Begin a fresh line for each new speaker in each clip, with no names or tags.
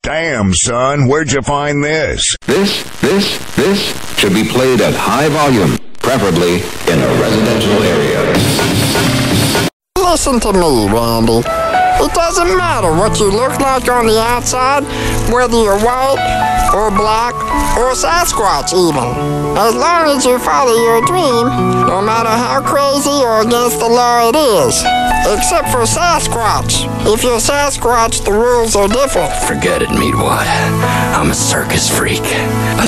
Damn, son, where'd you find this?
This should be played at high volume, preferably in a residential area.
Listen to me, Randy. It doesn't matter what you look like on the outside, whether you're white or black or Sasquatch even. As long as you follow your dream, no matter how crazy or against the law it is. Except for Sasquatch. If you're Sasquatch, the rules are different.
Forget it, Meatwad. I'm a circus freak.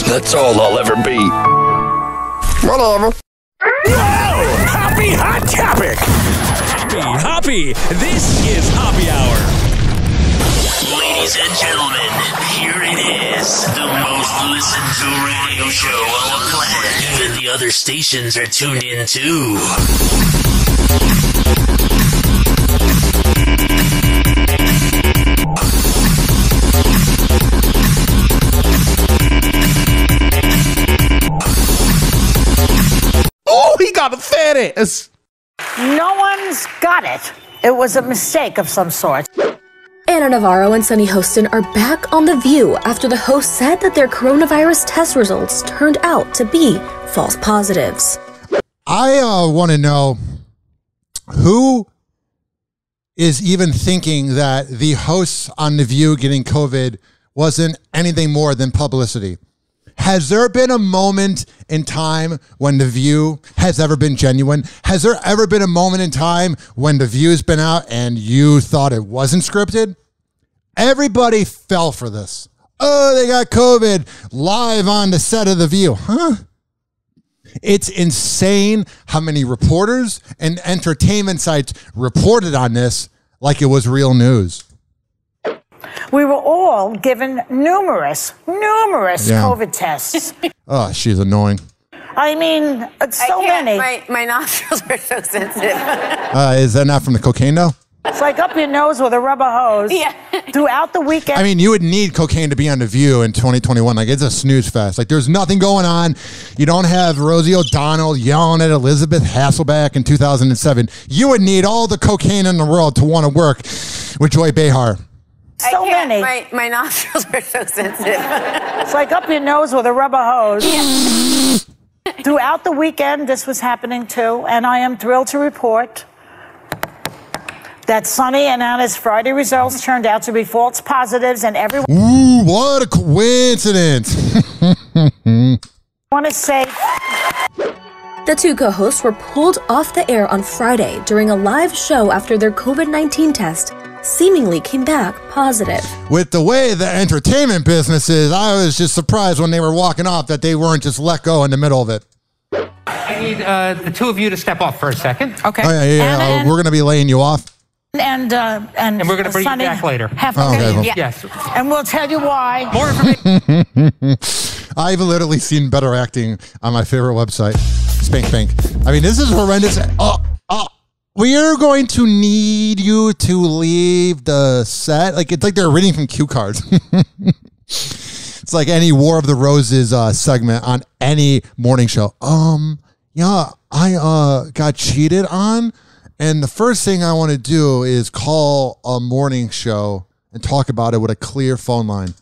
That's all I'll ever be.
Whatever.
Whoa! Hoppy Hot Topic! Hoppy! This is Hoppe Hour.
Ladies and gentlemen, here it is. The most listened to radio show on the planet. Even the other stations are tuned in too.
Oh, he got it.
No one's got it. It was a mistake of some sort.
Anna Navarro and Sunny Hostin are back on The View after the host said that their coronavirus test results turned out to be false positives.
I want to know who is even thinking that the hosts on The View getting COVID wasn't anything more than publicity. Has there been a moment in time when The View has ever been genuine? Has there ever been a moment in time when The View's been out and you thought it wasn't scripted? Everybody fell for this. Oh, they got COVID live on the set of The View. Huh? It's insane how many reporters and entertainment sites reported on this like it was real news.
We were all given numerous COVID tests.
Oh, she's annoying.
I mean, so many.
My nostrils are so sensitive.
Is that not from the cocaine, though?
It's like up your nose with a rubber hose.
Yeah.
Throughout the weekend.
I mean, you would need cocaine to be on The View in 2021. Like, it's a snooze fest. Like, there's nothing going on. You don't have Rosie O'Donnell yelling at Elizabeth Hasselbeck in 2007. You would need all the cocaine in the world to want to work with Joy Behar.
So many.
My nostrils are so sensitive.
It's like up your nose with a rubber hose. Yeah. Throughout the weekend, this was happening too, and I am thrilled to report that Sunny and Anna's Friday results turned out to be false positives, and everyone.
Ooh, what a coincidence!
I want to say.
The two co-hosts were pulled off the air on Friday during a live show after their COVID-19 test seemingly came back positive.
With the way the entertainment business is, I was just surprised when they were walking off that they weren't just let go in the middle of it.
I need the two of you to step off for a second.
Okay.
Oh, yeah. We're going to be laying you off.
And
we're going to bring you back later.
Yes. And we'll tell you why.
More information.
I've literally seen better acting on my favorite website, Spank Bank. I mean, this is horrendous. We are going to need you to leave the set. Like, it's like they're reading from cue cards. It's like any War of the Roses segment on any morning show. Yeah, I got cheated on. And the first thing I want to do is call a morning show and talk about it with a clear phone line.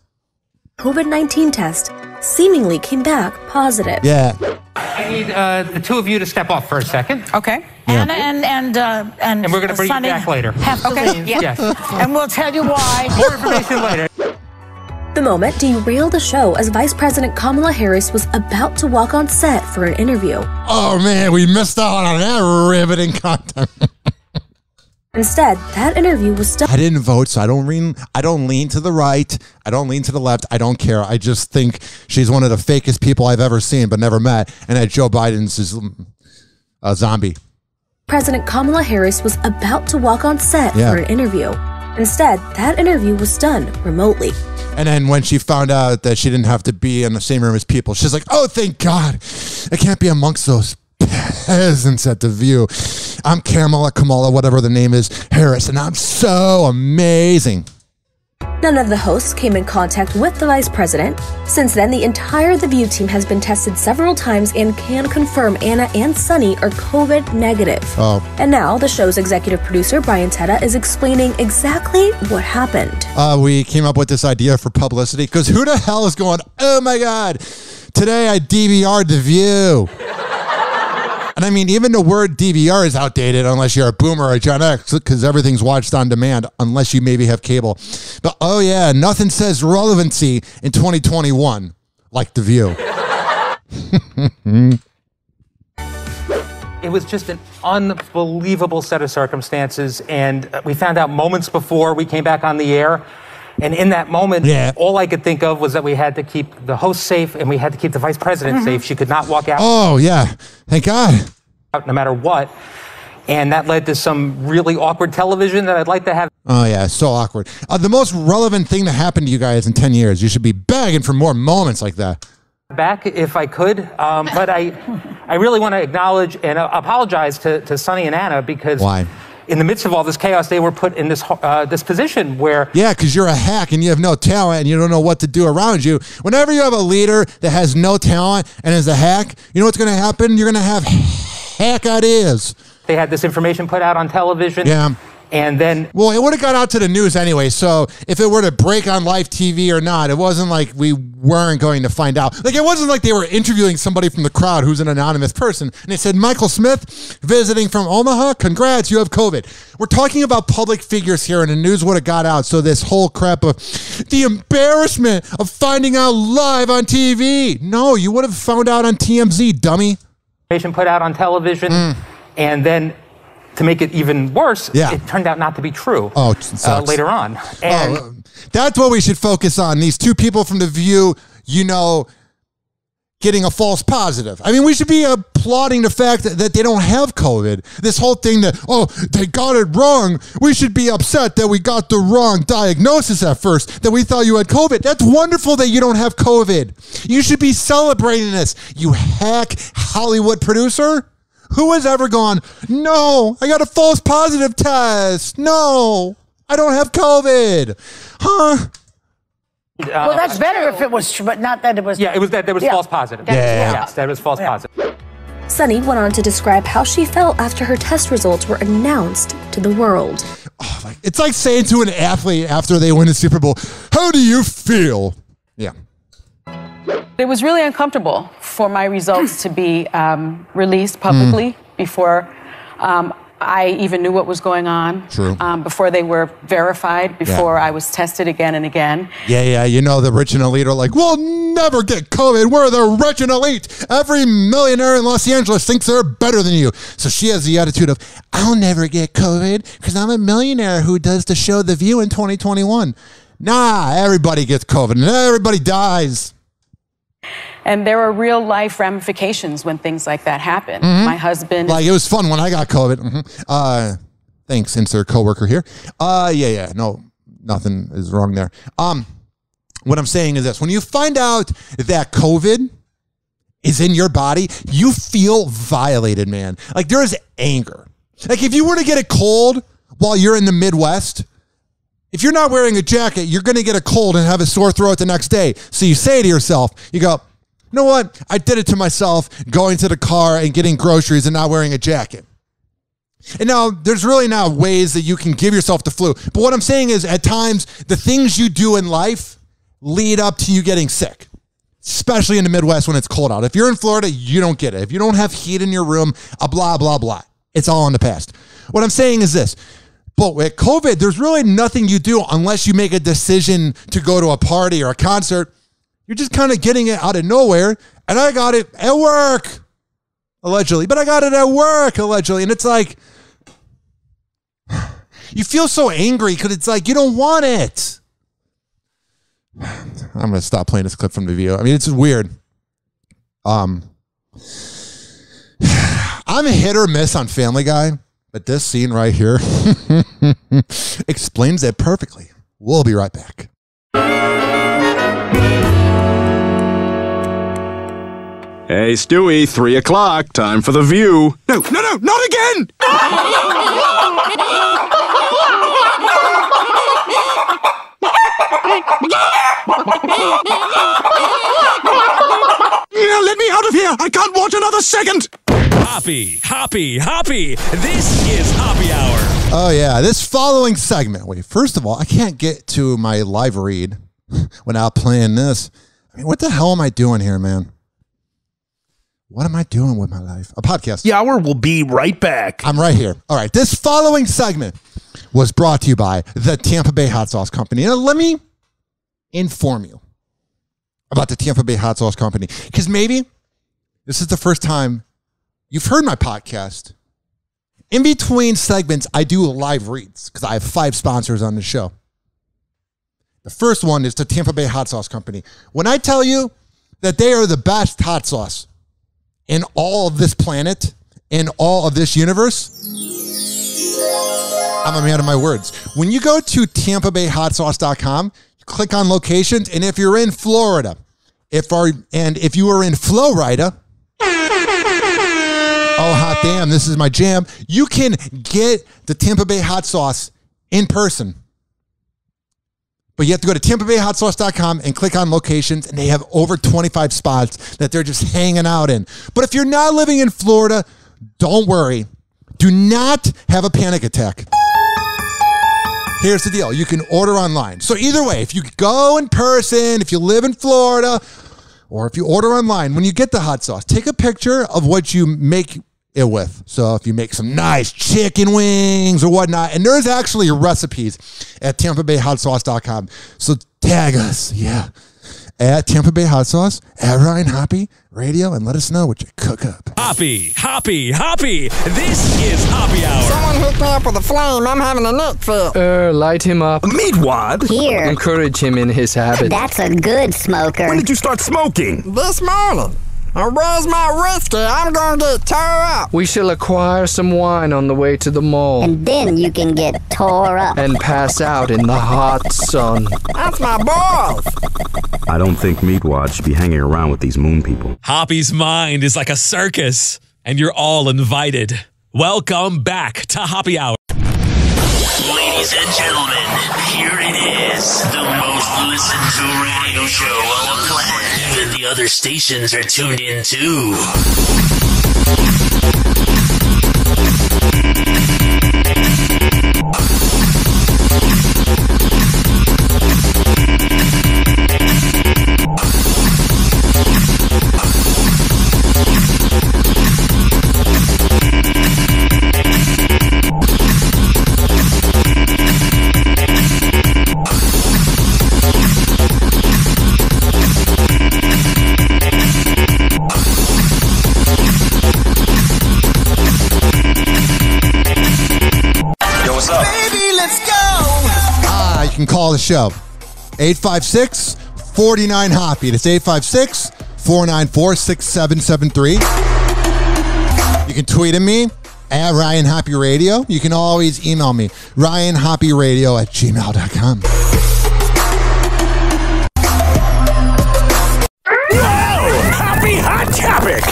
COVID-19 test seemingly came back positive.
Yeah.
I need the two of you to step off for a second.
Okay.
Yeah.
And
we're going to bring you back later.
Have to leave.
Yes.
And we'll tell you why.
More information later.
The moment derailed the show as Vice President Kamala Harris was about to walk on set for an interview.
Oh, man, we missed out on that riveting content.
Instead, that interview was done.
I didn't vote, so I don't lean to the right. I don't lean to the left. I don't care. I just think she's one of the fakest people I've ever seen but never met, and that Joe Biden's is a zombie.
President Kamala Harris was about to walk on set for an interview. Instead, that interview was done remotely.
And then when she found out that she didn't have to be in the same room as people, she's like, oh, thank God. I can't be amongst those peasants at The View. I'm Kamala, whatever the name is, Harris, and I'm so amazing.
None of the hosts came in contact with the vice president. Since then, the entire The View team has been tested several times and can confirm Anna and Sonny are COVID negative.
Oh.
And now, the show's executive producer, Brian Teta, is explaining exactly what happened.
We came up with this idea for publicity because who the hell is going, oh my God, today I DVR'd The View. And I mean, even the word DVR is outdated unless you're a boomer or a Gen X because everything's watched on demand unless you maybe have cable. But oh yeah, nothing says relevancy in 2021 like The View.
It was just an unbelievable set of circumstances, and we found out moments before we came back on the air. And in that moment, all I could think of was that we had to keep the host safe and we had to keep the vice president safe. She could not walk out.
Oh, yeah. Thank God.
No matter what. And that led to some really awkward television that I'd like to have.
Oh, yeah. So awkward. The most relevant thing that happened to you guys in 10 years. You should be begging for more moments like that.
Back if I could. But I really want to acknowledge and apologize to Sonny and Anna because...
Why?
In the midst of all this chaos, they were put in this position where...
Yeah, because you're a hack and you have no talent and you don't know what to do around you. Whenever you have a leader that has no talent and is a hack, you know what's going to happen? You're going to have hack ideas.
They had this information put out on television.
Yeah.
And then...
Well, it would have got out to the news anyway, so if it were to break on live TV or not, it wasn't like we weren't going to find out. Like, it wasn't like they were interviewing somebody from the crowd who's an anonymous person, and they said, Michael Smith, visiting from Omaha, congrats, you have COVID. We're talking about public figures here, and the news would have got out, so this whole crap of the embarrassment of finding out live on TV. No, you would have found out on TMZ, dummy.
Information put out on television, and then... To make it even worse, it turned out not to be true later on. And
that's what we should focus on. These two people from The View, you know, getting a false positive. I mean, we should be applauding the fact that they don't have COVID. This whole thing that, oh, they got it wrong. We should be upset that we got the wrong diagnosis at first, that we thought you had COVID. That's wonderful that you don't have COVID. You should be celebrating this, you hack Hollywood producer. Who has ever gone, no, I got a false positive test. No, I don't have COVID. Huh?
Well, that's better if it was true, but not that it was...
Yeah, it was that there was false positive. Yes, that was false positive.
Sonny went on to describe how she felt after her test results were announced to the world.
Oh, it's like saying to an athlete after they win the Super Bowl, how do you feel? Yeah.
It was really uncomfortable for my results to be released publicly before I even knew what was going on.
True.
Before they were verified, before I was tested again and again.
Yeah, you know, the rich and elite are like, we'll never get COVID. We're the rich and elite. Every millionaire in Los Angeles thinks they're better than you. So she has the attitude of, I'll never get COVID because I'm a millionaire who does the show The View in 2021. Nah, everybody gets COVID and everybody dies.
And there are real life ramifications when things like that happen. My husband...
Like, it was fun when I got COVID. Thanks, insert coworker here. Yeah. No, nothing is wrong there. What I'm saying is this. When you find out that COVID is in your body, you feel violated, man. Like, there is anger. Like, if you were to get a cold while you're in the Midwest... If you're not wearing a jacket, you're going to get a cold and have a sore throat the next day. So you say to yourself, you go, you know what? I did it to myself going to the car and getting groceries and not wearing a jacket. And now there's really now ways that you can give yourself the flu. But what I'm saying is at times, the things you do in life lead up to you getting sick, especially in the Midwest when it's cold out. If you're in Florida, you don't get it. If you don't have heat in your room, blah, blah, blah. It's all in the past. What I'm saying is this. But with COVID, there's really nothing you do unless you make a decision to go to a party or a concert. You're just kind of getting it out of nowhere. And I got it at work, allegedly. But I got it at work, allegedly. And it's like, you feel so angry because it's like, you don't want it. I'm going to stop playing this clip from The View. I mean, it's weird. I'm a hit or miss on Family Guy. But this scene right here explains it perfectly. We'll be right back.
Hey, Stewie, 3 o'clock. Time for The View. No, not again! Let me out of here! I can't watch another second!
Hoppy. This is Hoppy Hour.
Oh, yeah. This following segment. Wait, first of all, I can't get to my live read without playing this. I mean, what the hell am I doing here, man? What am I doing with my life? A podcast.
The hour will be right back.
I'm right here. All right. This following segment was brought to you by the Tampa Bay Hot Sauce Company. Now, let me inform you about the Tampa Bay Hot Sauce Company, because maybe this is the first time you've heard my podcast. In between segments, I do live reads because I have 5 sponsors on the show. The first one is the Tampa Bay Hot Sauce Company. When I tell you that they are the best hot sauce in all of this planet, in all of this universe, I'm a man of my words. When you go to TampaBayHotSauce.com, click on locations, and if you're in Florida, if you are in Florida, oh, hot damn, this is my jam. You can get the Tampa Bay hot sauce in person. But you have to go to TampaBayHotSauce.com and click on locations, and they have over 25 spots that they're just hanging out in. But if you're not living in Florida, don't worry. Do not have a panic attack. Here's the deal. You can order online. So either way, if you go in person, if you live in Florida, or if you order online, when you get the hot sauce, take a picture of what you make it with. So if you make some nice chicken wings or whatnot, and there's actually recipes at TampaBayHotSauce.com. So tag us, at Tampa Bay Hot Sauce, at Ryan Hoppy Radio, and let us know what you cook up.
Hoppy. This is Hoppy Hour.
Someone hook me up with a flame. I'm having a neck fit.
Light him up.
Meat wad?
Here.
Encourage him in his habit.
That's a good smoker.
When did you start smoking?
This morning. Now, where's my whiskey? I'm gonna get tore up.
We shall acquire some wine on the way to the mall.
And then you can get tore up.
And pass out in the hot sun.
That's my boys.
I don't think Meatwad should be hanging around with these moon people.
Hoppy's mind is like a circus, and you're all invited. Welcome back to Hoppy Hour.
Ladies and gentlemen, here it is, the most listened to radio show on the planet that the other stations are tuned in to.
You can call the show 856-49-HOPPY. That's 856-494-6773. You can tweet at me at Ryan Hoppy Radio. You can always email me, ryanhoppyradio@gmail.com.
Hoppy Hot Topic.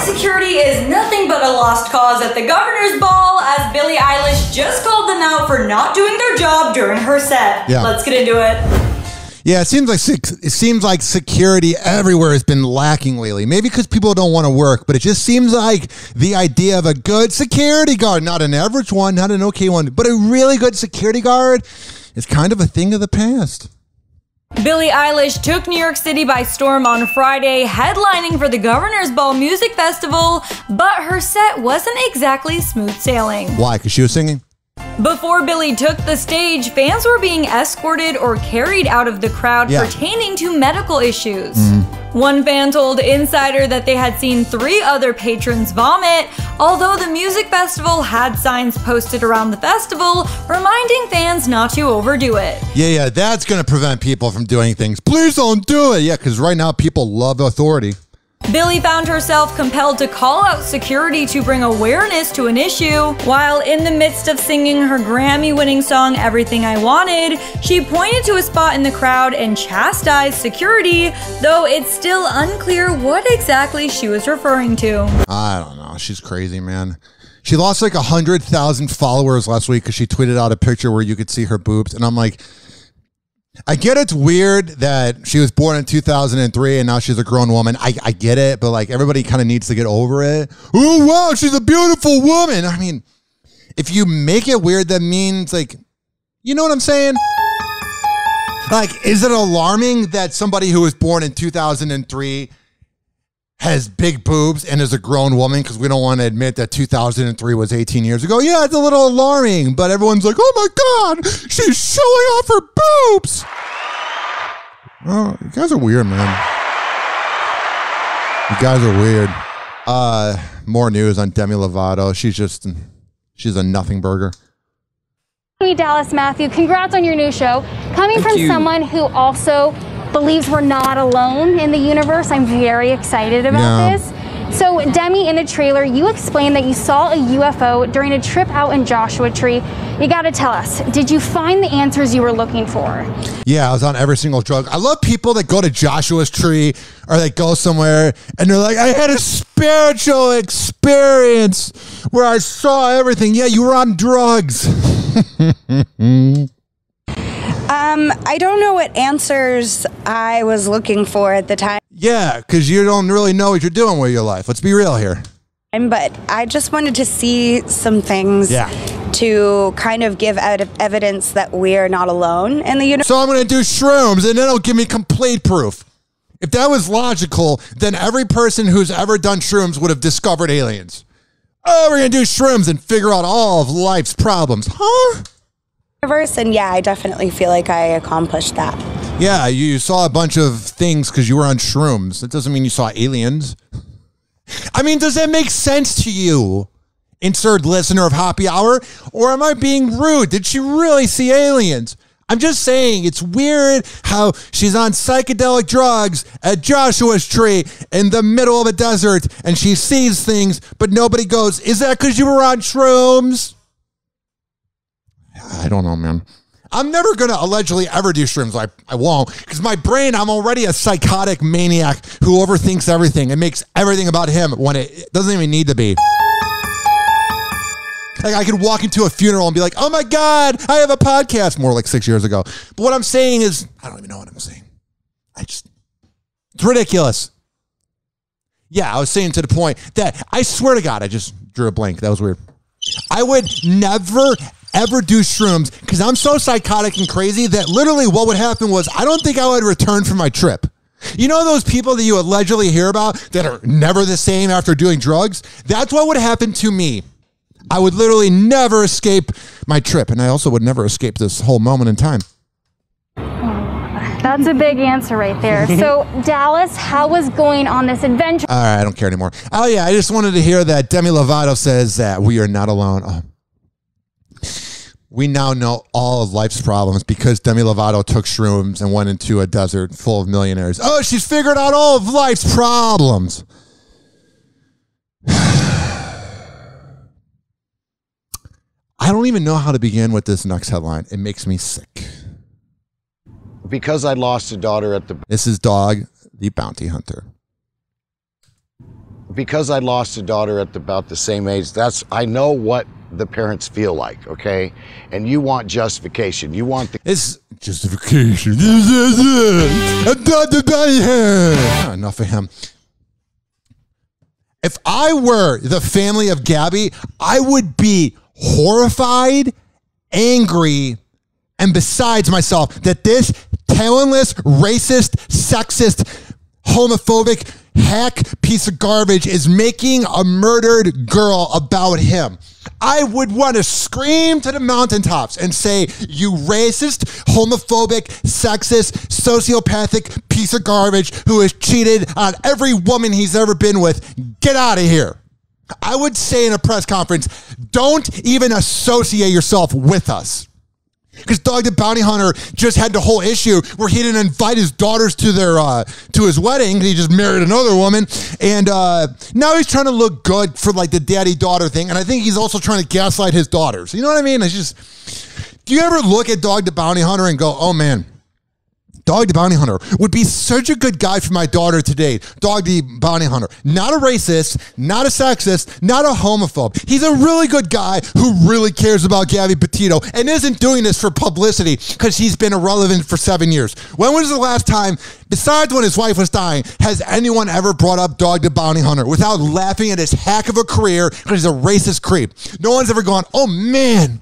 Security is nothing but a lost cause at the governor's ball, as Billie Eilish just called them out for not doing their job during her set.
Yeah.
Let's get into it.
Yeah, it seems like security everywhere has been lacking lately. Maybe because people don't want to work, but it just seems like the idea of a good security guard, not an average one, not an okay one, but a really good security guard is kind of a thing of the past.
Billie Eilish took New York City by storm on Friday, headlining for the Governor's Ball Music Festival, but her set wasn't exactly smooth sailing.
Why? Because she was singing?
Before Billie took the stage, fans were being escorted or carried out of the crowd pertaining to medical issues. One fan told Insider that they had seen 3 other patrons vomit, although the music festival had signs posted around the festival reminding fans not to overdo it.
Yeah, that's going to prevent people from doing things. Please don't do it. Yeah, because right now people love authority.
Billie found herself compelled to call out security to bring awareness to an issue. While in the midst of singing her Grammy-winning song Everything I Wanted, she pointed to a spot in the crowd and chastised security, though it's still unclear what exactly she was referring to.
I don't know. She's crazy, man. She lost like 100,000 followers last week because she tweeted out a picture where you could see her boobs. And I'm like, I get it's weird that she was born in 2003 and now she's a grown woman. I get it, but like everybody kind of needs to get over it. Oh, wow, she's a beautiful woman. I mean, if you make it weird, that means like, you know what I'm saying? Like, is it alarming that somebody who was born in 2003 has big boobs and is a grown woman because we don't want to admit that 2003 was 18 years ago? Yeah, it's a little alarming, but everyone's like, oh my God, she's showing off her boobs. Oh, you guys are weird, man. You guys are weird. More news on Demi Lovato. She's a nothing burger.
Hey, Dallas Matthew, congrats on your new show. Coming from someone who also believes we're not alone in the universe, I'm very excited about this. So, Demi, in the trailer, you explained that you saw a UFO during a trip out in Joshua Tree. You gotta tell us, did you find the answers you were looking for?
Yeah, I was on every single drug. I love people that go to Joshua's Tree or they go somewhere and they're like, I had a spiritual experience where I saw everything. Yeah, you were on drugs.
I don't know what answers I was looking for at the time.
Yeah, because you don't really know what you're doing with your life. Let's be real here.
But I just wanted to see some things to kind of give out evidence that we're not alone in the universe.
So I'm going to do shrooms, and then it'll give me complete proof. If that was logical, then every person who's ever done shrooms would have discovered aliens. Oh, we're going to do shrooms and figure out all of life's problems. Huh?
And yeah, I definitely feel like I accomplished that.
Yeah, you saw a bunch of things because you were on shrooms. That doesn't mean you saw aliens. I mean, does that make sense to you? Insert listener of Hoppe Hour. Or am I being rude? Did she really see aliens? I'm just saying it's weird how she's on psychedelic drugs at Joshua's Tree in the middle of a desert and she sees things, but nobody goes, is that because you were on shrooms? I don't know, man. I'm never going to allegedly ever do shrooms. I won't. Because my brain, I'm already a psychotic maniac who overthinks everything and makes everything about him when it doesn't even need to be. Like I could walk into a funeral and be like, oh my God, I have a podcast. More like 6 years ago. But what I'm saying is, I don't even know what I'm saying. It's ridiculous. Yeah, I was saying to the point that I swear to God, I just drew a blank. That was weird. I would never ever do shrooms because I'm so psychotic and crazy that literally what would happen was I don't think I would return from my trip. You know those people that you allegedly hear about that are never the same after doing drugs? That's what would happen to me. I would literally never escape my trip, and I also would never escape this whole moment in time.
That's a big answer right there. So, Dallas, how was going on this adventure?
All right, I don't care anymore. Oh, yeah, I just wanted to hear that Demi Lovato says that we are not alone. Oh. We now know all of life's problems because Demi Lovato took shrooms and went into a desert full of millionaires. Oh, she's figured out all of life's problems. I don't even know how to begin with this next headline. It makes me sick.
Because I lost a daughter at the...
This is Dog, the bounty hunter.
Because I lost a daughter at about the same age, I know what the parents feel like, okay? And you want justification. You want the...
It's justification. Enough of him. If I were the family of Gabby, I would be horrified, angry, and besides myself that this talentless, racist, sexist, homophobic hack piece of garbage is making a murdered girl about him. I would want to scream to the mountaintops and say, you racist, homophobic, sexist, sociopathic piece of garbage who has cheated on every woman he's ever been with. Get out of here. I would say in a press conference, don't even associate yourself with us. Because Dog the Bounty Hunter just had the whole issue where he didn't invite his daughters to their to his wedding. He just married another woman. And now he's trying to look good for like the daddy-daughter thing. And I think he's also trying to gaslight his daughters. You know what I mean? It's just, do you ever look at Dog the Bounty Hunter and go, oh man, Dog the Bounty Hunter would be such a good guy for my daughter to date. Dog the Bounty Hunter. Not a racist, not a sexist, not a homophobe. He's a really good guy who really cares about Gabby Petito and isn't doing this for publicity because he's been irrelevant for 7 years. When was the last time, besides when his wife was dying, has anyone ever brought up Dog the Bounty Hunter without laughing at his hack of a career because he's a racist creep? No one's ever gone, oh man,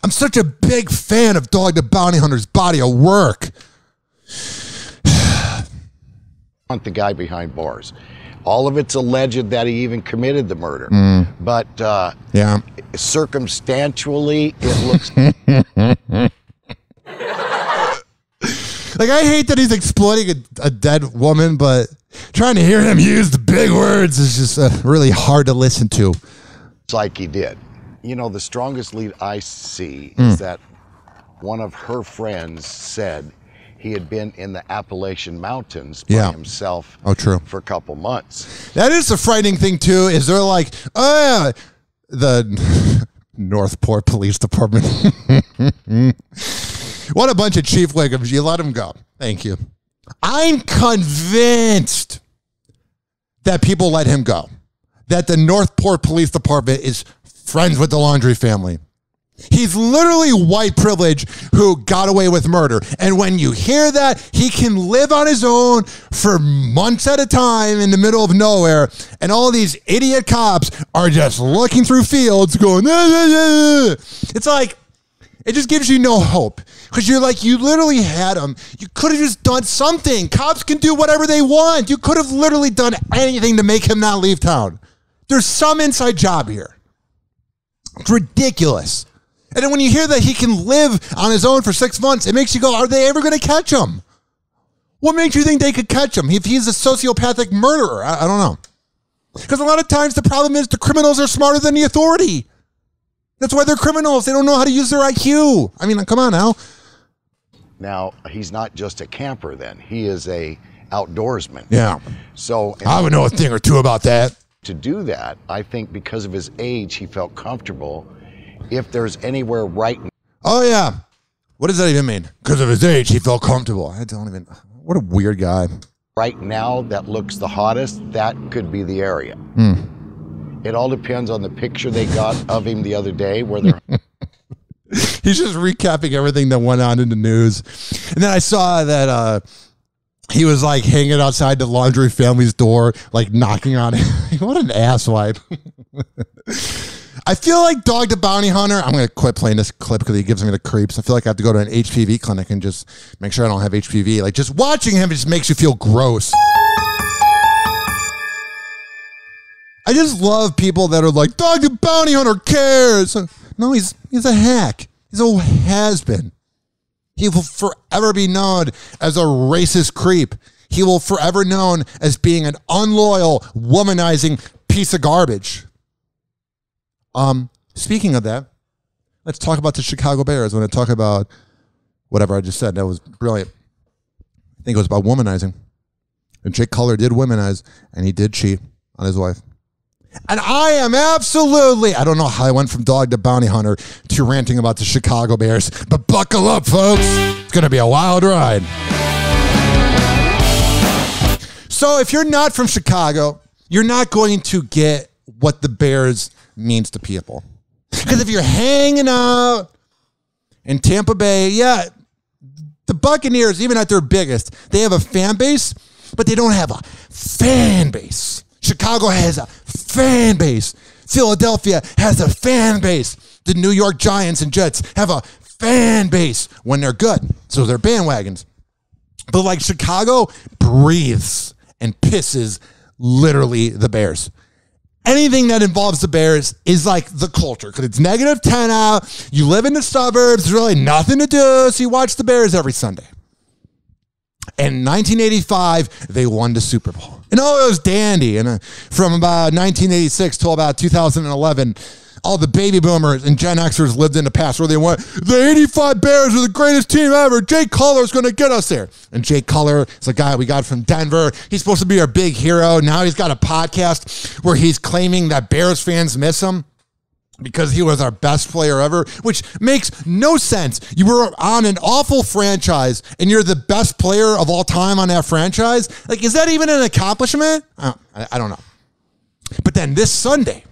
I'm such a big fan of Dog the Bounty Hunter's body of work.
Want the guy behind bars. All of it's alleged that he even committed the murder. But
yeah,
circumstantially, it looks...
Like, I hate that he's exploiting a dead woman, but trying to hear him use the big words is just really hard to listen to.
It's like he did. You know, the strongest lead I see is that one of her friends said he had been in the Appalachian Mountains by himself
for
a couple months.
That is the frightening thing, too, is they're like, oh, yeah, the Northport Police Department. What a bunch of Chief Wiggums. You let him go. Thank you. I'm convinced that people let him go. That the Northport Police Department is friends with the Laundrie family. He's literally white privilege who got away with murder. And when you hear that, he can live on his own for months at a time in the middle of nowhere. And all these idiot cops are just looking through fields going, it's like, it just gives you no hope. Because you're like, you literally had him. You could have just done something. Cops can do whatever they want. You could have literally done anything to make him not leave town. There's some inside job here. It's ridiculous. And then when you hear that he can live on his own for 6 months, it makes you go, are they ever going to catch him? What makes you think they could catch him if he's a sociopathic murderer? I don't know. Because a lot of times the problem is the criminals are smarter than the authority. That's why they're criminals. They don't know how to use their IQ. I mean, come on now.
Now, he's not just a camper then. He is a outdoorsman.
Yeah.
So
I would know a thing or two about that.
To do that, I think because of his age, he felt comfortable. If there's anywhere right now.
Oh, yeah. What does that even mean? Because of his age, he felt comfortable. I don't even. What a weird guy.
Right now, that looks the hottest. That could be the area. It all depends on the picture they got of him the other day where they're.
He's just recapping everything that went on in the news. And then I saw that he was like hanging outside the Laundrie family's door, like knocking on it. What an asswipe. I feel like Dog the Bounty Hunter, I'm going to quit playing this clip because he gives me the creeps. I feel like I have to go to an HPV clinic and just make sure I don't have HPV. Like, just watching him just makes you feel gross. I just love people that are like, Dog the Bounty Hunter cares. No, he's a hack. He's a has-been. He will forever be known as a racist creep. He will forever known as being an unloyal, womanizing piece of garbage. Speaking of that, let's talk about the Chicago Bears. When I talk about whatever I just said, that was brilliant. I think it was about womanizing. And Jake Culler did womanize, and he did cheat on his wife. And I am absolutely, I don't know how I went from Dog to Bounty Hunter to ranting about the Chicago Bears, but buckle up, folks. It's going to be a wild ride. So if you're not from Chicago, you're not going to get what the Bears means to people. Because if you're hanging out in Tampa Bay, yeah, the Buccaneers, even at their biggest, they have a fan base, but they don't have a fan base. Chicago has a fan base. Philadelphia has a fan base. The New York Giants and Jets have a fan base when they're good. So they're bandwagons. But like Chicago breathes and pisses literally the Bears. Anything that involves the Bears is like the culture because it's -10 out. You live in the suburbs. There's really nothing to do. So you watch the Bears every Sunday. In 1985, they won the Super Bowl. And it was dandy. And from about 1986 till about 2011, all the baby boomers and Gen Xers lived in the past where they went, the 85 Bears are the greatest team ever. Jake Culler is going to get us there. And Jake Culler is a guy we got from Denver. He's supposed to be our big hero. Now he's got a podcast where he's claiming that Bears fans miss him. because he was our best player ever, which makes no sense. You were on an awful franchise and you're the best player of all time on that franchise. Like, is that even an accomplishment? I don't know. But then this Sunday,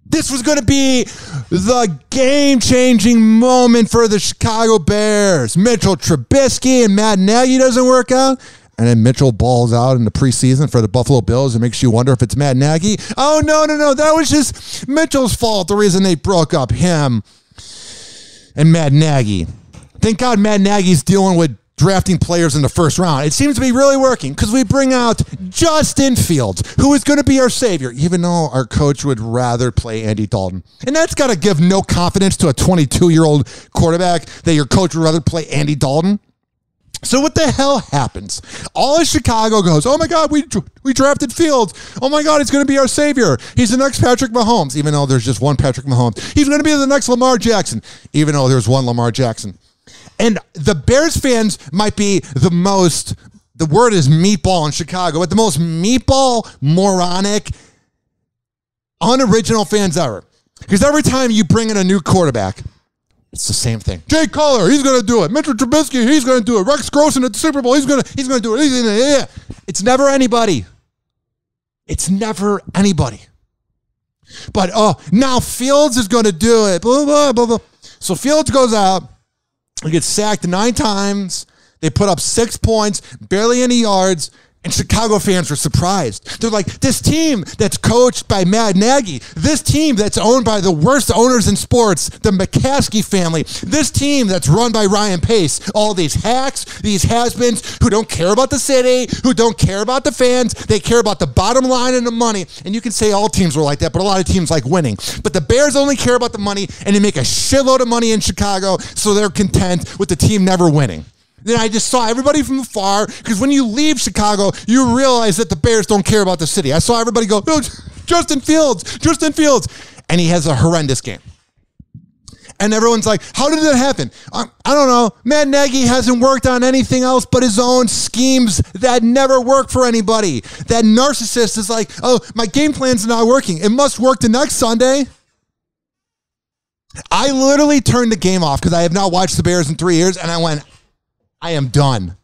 this was going to be the game-changing moment for the Chicago Bears. Mitchell Trubisky and Matt Nagy doesn't work out. And then Mitchell balls out in the preseason for the Buffalo Bills. It makes you wonder if it's Matt Nagy. Oh, no. That was just Mitchell's fault. The reason they broke up, him and Matt Nagy. Thank God Matt Nagy's dealing with drafting players in the first round. It seems to be really working because we bring out Justin Fields, who is going to be our savior, even though our coach would rather play Andy Dalton. And that's got to give no confidence to a 22-year-old quarterback that your coach would rather play Andy Dalton. So what the hell happens? All of Chicago goes, oh my God, we drafted Fields. Oh my God, he's going to be our savior. He's the next Patrick Mahomes, even though there's just one Patrick Mahomes. He's going to be the next Lamar Jackson, even though there's one Lamar Jackson. And the Bears fans might be the word is meatball in Chicago, but the most meatball, moronic, unoriginal fans ever. Because every time you bring in a new quarterback, it's the same thing. Jay Cutler, he's going to do it. Mitchell Trubisky, he's going to do it. Rex Grossman at the Super Bowl, he's going to do it. It's never anybody. It's never anybody. But now Fields is going to do it. Blah, blah, blah, blah. So Fields goes out. He gets sacked 9 times. They put up 6 points, barely any yards. And Chicago fans were surprised. They're like, this team that's coached by Matt Nagy, this team that's owned by the worst owners in sports, the McCaskey family, this team that's run by Ryan Pace, all these hacks, these has-beens who don't care about the city, who don't care about the fans, they care about the bottom line and the money. And you can say all teams were like that, but a lot of teams like winning. But the Bears only care about the money, and they make a shitload of money in Chicago, so they're content with the team never winning. Then I just saw everybody from afar, because when you leave Chicago, you realize that the Bears don't care about the city. I saw everybody go, oh, Justin Fields. And he has a horrendous game. And everyone's like, how did that happen? I don't know. Matt Nagy hasn't worked on anything else but his own schemes that never work for anybody. That narcissist is like, oh, my game plan's not working. It must work the next Sunday. I literally turned the game off because I have not watched the Bears in 3 years, and I went, I am done.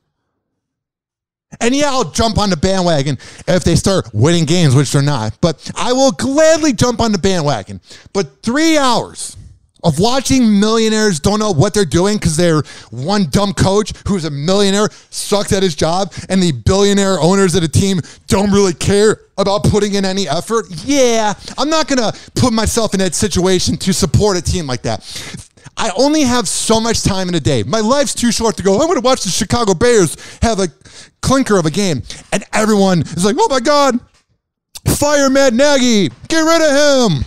And yeah, I'll jump on the bandwagon if they start winning games, which they're not. But I will gladly jump on the bandwagon. But 3 hours of watching millionaires don't know what they're doing because they're one dumb coach who's a millionaire, sucks at his job, and the billionaire owners of the team don't really care about putting in any effort. Yeah, I'm not going to put myself in that situation to support a team like that. I only have so much time in a day. My life's too short to go, I'm going to watch the Chicago Bears have a clinker of a game. And everyone is like, oh my God, fire Matt Nagy. Get rid of him.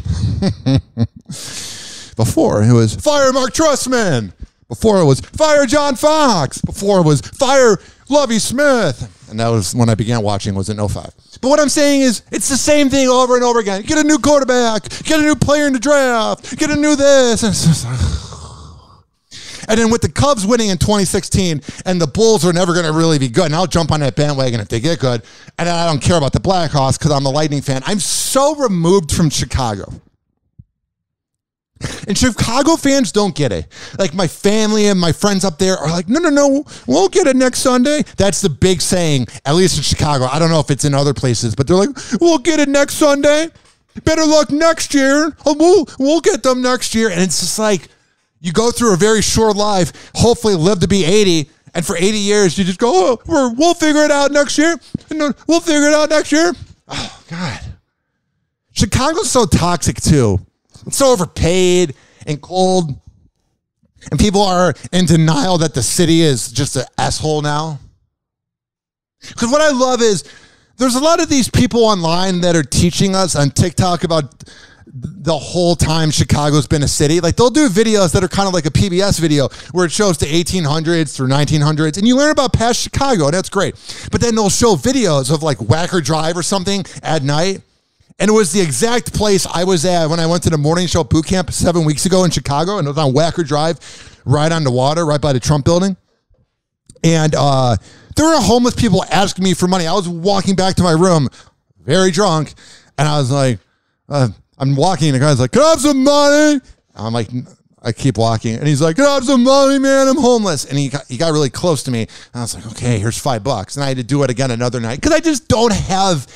Before it was fire Mark Trustman. Before it was fire John Fox. Before it was fire Lovie Smith. And that was when I began watching, was in 05. But what I'm saying is, it's the same thing over and over again. Get a new quarterback. Get a new player in the draft. Get a new this. And it's just like, and then with the Cubs winning in 2016, and the Bulls are never going to really be good, and I'll jump on that bandwagon if they get good, and I don't care about the Blackhawks because I'm a Lightning fan. I'm so removed from Chicago. And Chicago fans don't get it. Like my family and my friends up there are like, no, we'll get it next Sunday. That's the big saying, at least in Chicago. I don't know if it's in other places, but they're like, we'll get it next Sunday. Better luck next year. We'll get them next year. And it's just like, you go through a very short life, hopefully live to be 80, and for 80 years, you just go, oh, we'll figure it out next year. We'll figure it out next year. Oh, God. Chicago's so toxic, too. It's so overpaid and cold. And people are in denial that the city is just an asshole now. Because what I love is there's a lot of these people online that are teaching us on TikTok about the whole time Chicago's been a city. Like they'll do videos that are kind of like a PBS video where it shows the 1800s through 1900s and you learn about past Chicago, and that's great. But then they'll show videos of like Wacker Drive or something at night. And it was the exact place I was at when I went to the morning show boot camp 7 weeks ago in Chicago, and it was on Wacker Drive, right on the water, right by the Trump building. And there were homeless people asking me for money. I was walking back to my room, very drunk, and I was like, I I'm walking, and the guy's like, can I have some money? I'm like, I keep walking, and he's like, can I have some money, man? I'm homeless. And he got really close to me, and I was like, okay, here's $5. And I had to do it again another night, because I just don't have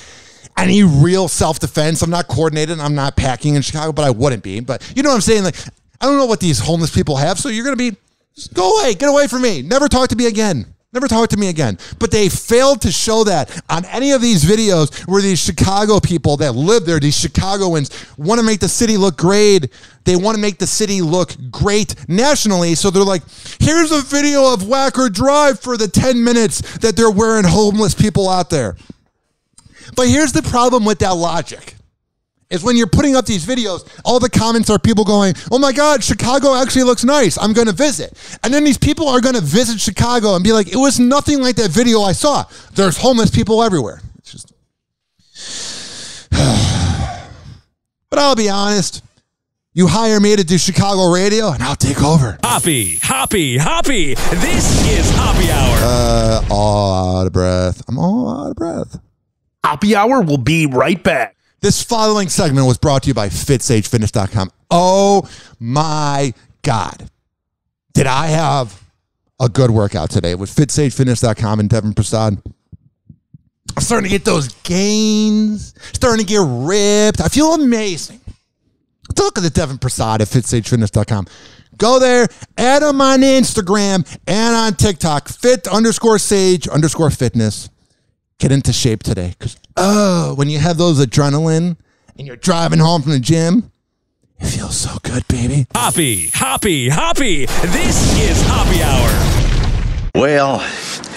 any real self-defense. I'm not coordinated. I'm not packing in Chicago, but I wouldn't be. But you know what I'm saying? Like, I don't know what these homeless people have, so you're going to be, just go away, get away from me. Never talk to me again. Never talk to me again. But they failed to show that on any of these videos where these Chicago people that live there, these Chicagoans, want to make the city look great. They want to make the city look great nationally. So they're like, here's a video of Wacker Drive for the 10 minutes that they're wearing homeless people out there. But here's the problem with that logic. Is when you're putting up these videos, all the comments are people going, oh my God, Chicago actually looks nice. I'm going to visit. And then these people are going to visit Chicago and be like, it was nothing like that video I saw. There's homeless people everywhere. It's just. But I'll be honest. You hire me to do Chicago radio and I'll take over.
Hoppy. This is Hoppy Hour.
All out of breath. I'm all out of breath.
Hoppy Hour will be right back.
This following segment was brought to you by FitSageFitness.com. Oh my God. Did I have a good workout today with FitSageFitness.com and Devin Prasad? I'm starting to get those gains, starting to get ripped. I feel amazing. Look at the Devin Prasad at FitSageFitness.com. Go there, add him on Instagram and on TikTok, fit_sage_fitness. Get into shape today. Because, when you have those adrenaline and you're driving home from the gym, it feels so good, baby.
Hoppy. This is Hoppy Hour.
Well,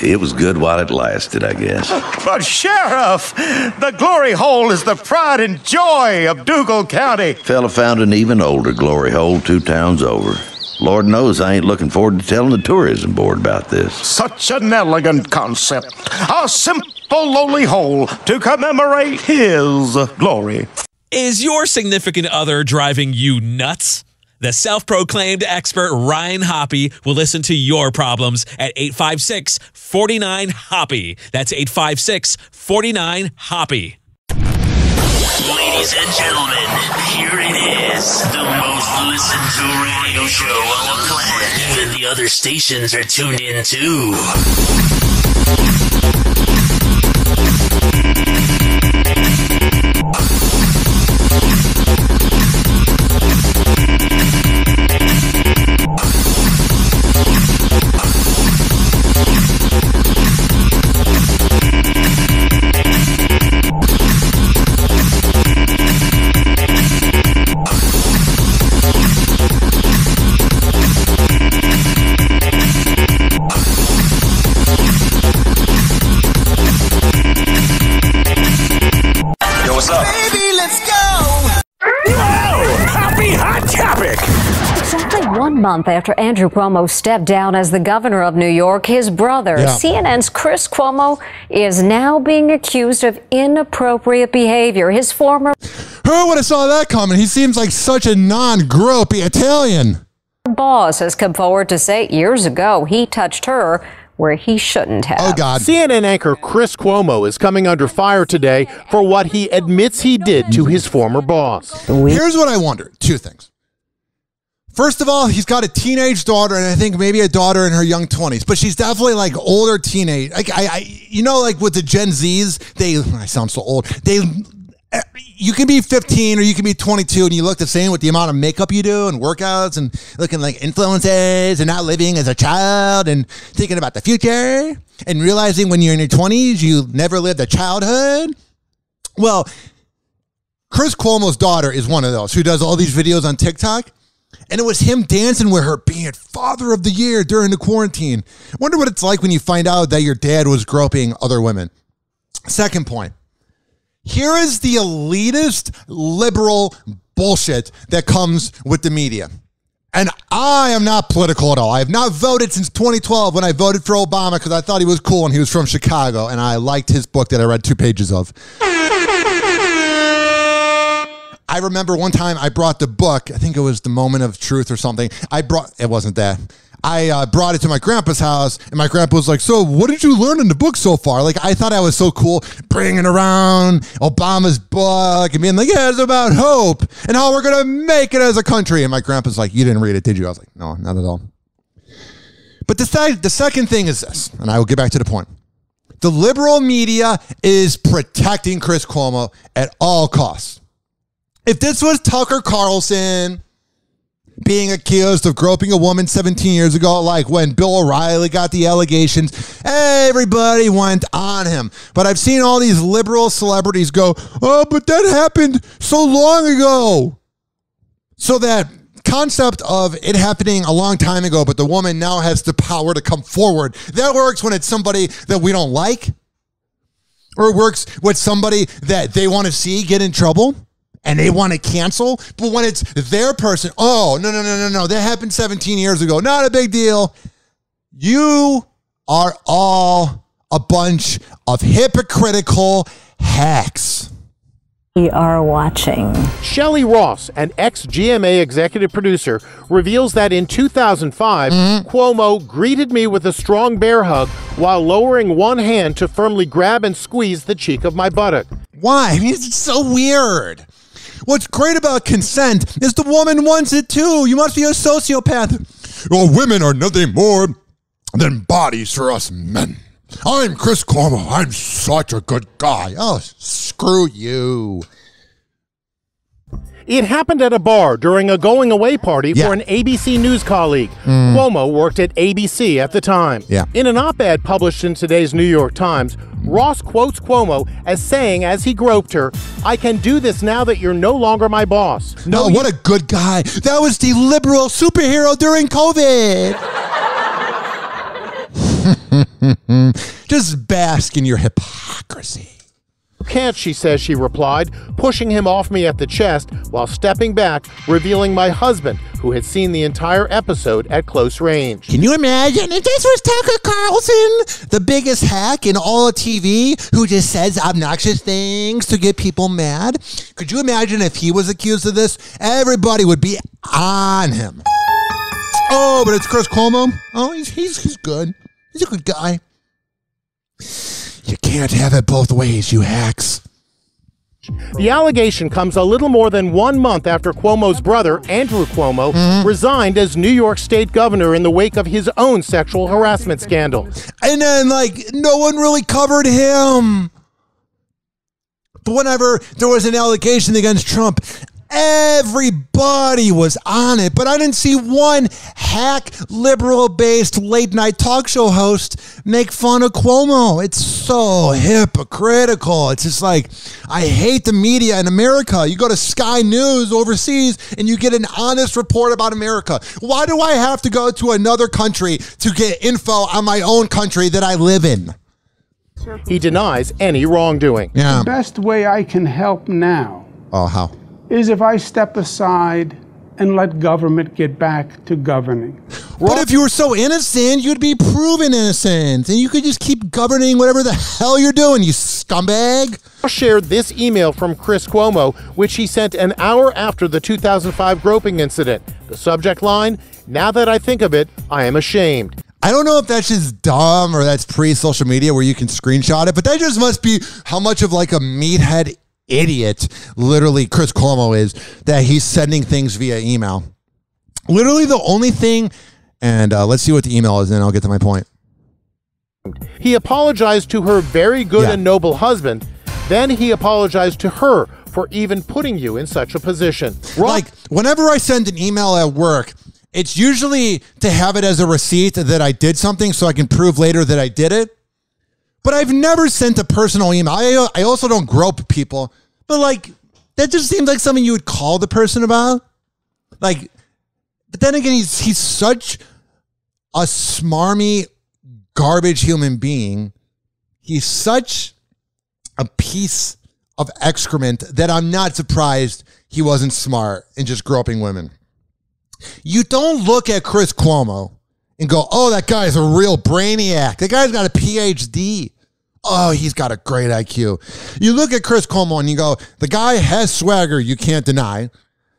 it was good while it lasted, I guess.
But Sheriff, the glory hole is the pride and joy of Dougal County.
Fella found an even older glory hole 2 towns over. Lord knows I ain't looking forward to telling the tourism board about this.
Such an elegant concept. A simple, lowly hole to commemorate his glory.
Is your significant other driving you nuts? The self-proclaimed expert Ryan Hoppe will listen to your problems at 856-49-HOPPY. That's 856-49-HOPPY.
Ladies and gentlemen, here it is, the most listened to radio show on the planet. Even the other stations are tuned in too.
Exactly 1 month after Andrew Cuomo stepped down as the governor of New York, his brother, CNN's Chris Cuomo, is now being accused of inappropriate behavior. His former...
Who would have saw that coming? He seems like such a non-gropey Italian.
...boss has come forward to say years ago he touched her where he shouldn't have.
Oh, God.
CNN anchor Chris Cuomo is coming under fire today for what he admits he did to his former boss.
Here's what I wonder. 2 things. First of all, he's got a teenage daughter, and I think maybe a daughter in her young 20s, but she's definitely like older teenage. Like you know, like with the Gen Zs, I sound so old. You can be 15 or you can be 22 and you look the same with the amount of makeup you do and workouts and looking like influences and not living as a child and thinking about the future and realizing when you're in your 20s, you never lived a childhood. Well, Chris Cuomo's daughter is one of those who does all these videos on TikTok. And it was him dancing with her being Father of the Year during the quarantine. I wonder what it's like when you find out that your dad was groping other women. Second point. Here is the elitist liberal bullshit that comes with the media. And I am not political at all. I have not voted since 2012 when I voted for Obama because I thought he was cool and he was from Chicago. And I liked his book that I read 2 pages of. I remember one time I brought the book, I think it was The Moment of Truth or something. It wasn't that. I brought it to my grandpa's house, and my grandpa was like, so what did you learn in the book so far? Like, I thought I was so cool bringing around Obama's book and being like, yeah, it's about hope and how we're going to make it as a country. And my grandpa's like, you didn't read it, did you? I was like, no, not at all. But the second thing is this, and I will get back to the point. The liberal media is protecting Chris Cuomo at all costs. If this was Tucker Carlson being accused of groping a woman 17 years ago, like when Bill O'Reilly got the allegations, everybody went on him. But I've seen all these liberal celebrities go, oh, but that happened so long ago. So that concept of it happening a long time ago, but the woman now has the power to come forward. That works when it's somebody that we don't like, or it works with somebody that they want to see get in trouble and they want to cancel. But when it's their person, oh, no. That happened 17 years ago. Not a big deal. You are all a bunch of hypocritical hacks.
We are watching.
Shelley Ross, an ex-GMA executive producer, reveals that in 2005, Cuomo greeted me with a strong bear hug while lowering one hand to firmly grab and squeeze the cheek of my buttock.
Why? I mean, it's so weird. What's great about consent is the woman wants it too. You must be a sociopath. Well, women are nothing more than bodies for us men. I'm Chris Cuomo. I'm such a good guy. Oh, screw you.
It happened at a bar during a going-away party for an ABC News colleague. Cuomo worked at ABC at the time. In an op-ed published in today's New York Times, Ross quotes Cuomo as saying as he groped her, I can do this now that you're no longer my boss.
No, what a good guy. That was the liberal superhero during COVID. Just bask in your hypocrisy.
Can't, she says, she replied, pushing him off me at the chest while stepping back, revealing my husband, who had seen the entire episode at close range.
Can you imagine if this was Tucker Carlson, the biggest hack in all of TV, who just says obnoxious things to get people mad? Could you imagine if he was accused of this? Everybody would be on him. Oh, but it's Chris Cuomo. Oh, he's good. He's a good guy. You can't have it both ways, you hacks.
The allegation comes a little more than 1 month after Cuomo's brother, Andrew Cuomo, resigned as New York State governor in the wake of his own sexual harassment scandal.
And then, no one really covered him. But whenever there was an allegation against Trump, everybody was on it, but I didn't see one hack, liberal-based late-night talk show host make fun of Cuomo. It's so hypocritical. It's just like, I hate the media in America. You go to Sky News overseas, and you get an honest report about America. Why do I have to go to another country to get info on my own country that I live in?
He denies any wrongdoing.
The best way I can help now
how?
Is if I step aside and let government get back to governing.
But if you were so innocent, you'd be proven innocent, and you could just keep governing whatever the hell you're doing, you scumbag.
Shared this email from Chris Cuomo, which he sent an hour after the 2005 groping incident. The subject line, now that I think of it, I am ashamed.
I don't know if that's just dumb or that's pre-social media where you can screenshot it, but that just must be how much of like a meathead idiot literally Chris Cuomo is, that he's sending things via email. Literally the only thing, and let's see what the email is, and then I'll get to my point.
He apologized to her very good and noble husband. Then he apologized to her for even putting you in such a position.
Like, whenever I send an email at work, it's usually to have it as a receipt that I did something so I can prove later that I did it. But I've never sent a personal email. I also don't grope people. But, that just seems like something you would call the person about. But then again, he's such a smarmy, garbage human being. He's such a piece of excrement that I'm not surprised he wasn't smart in just groping women. You don't look at Chris Cuomo and go, oh, that guy's a real brainiac. That guy's got a PhD. Oh, he's got a great IQ. You look at Chris Cuomo and you go, the guy has swagger, you can't deny.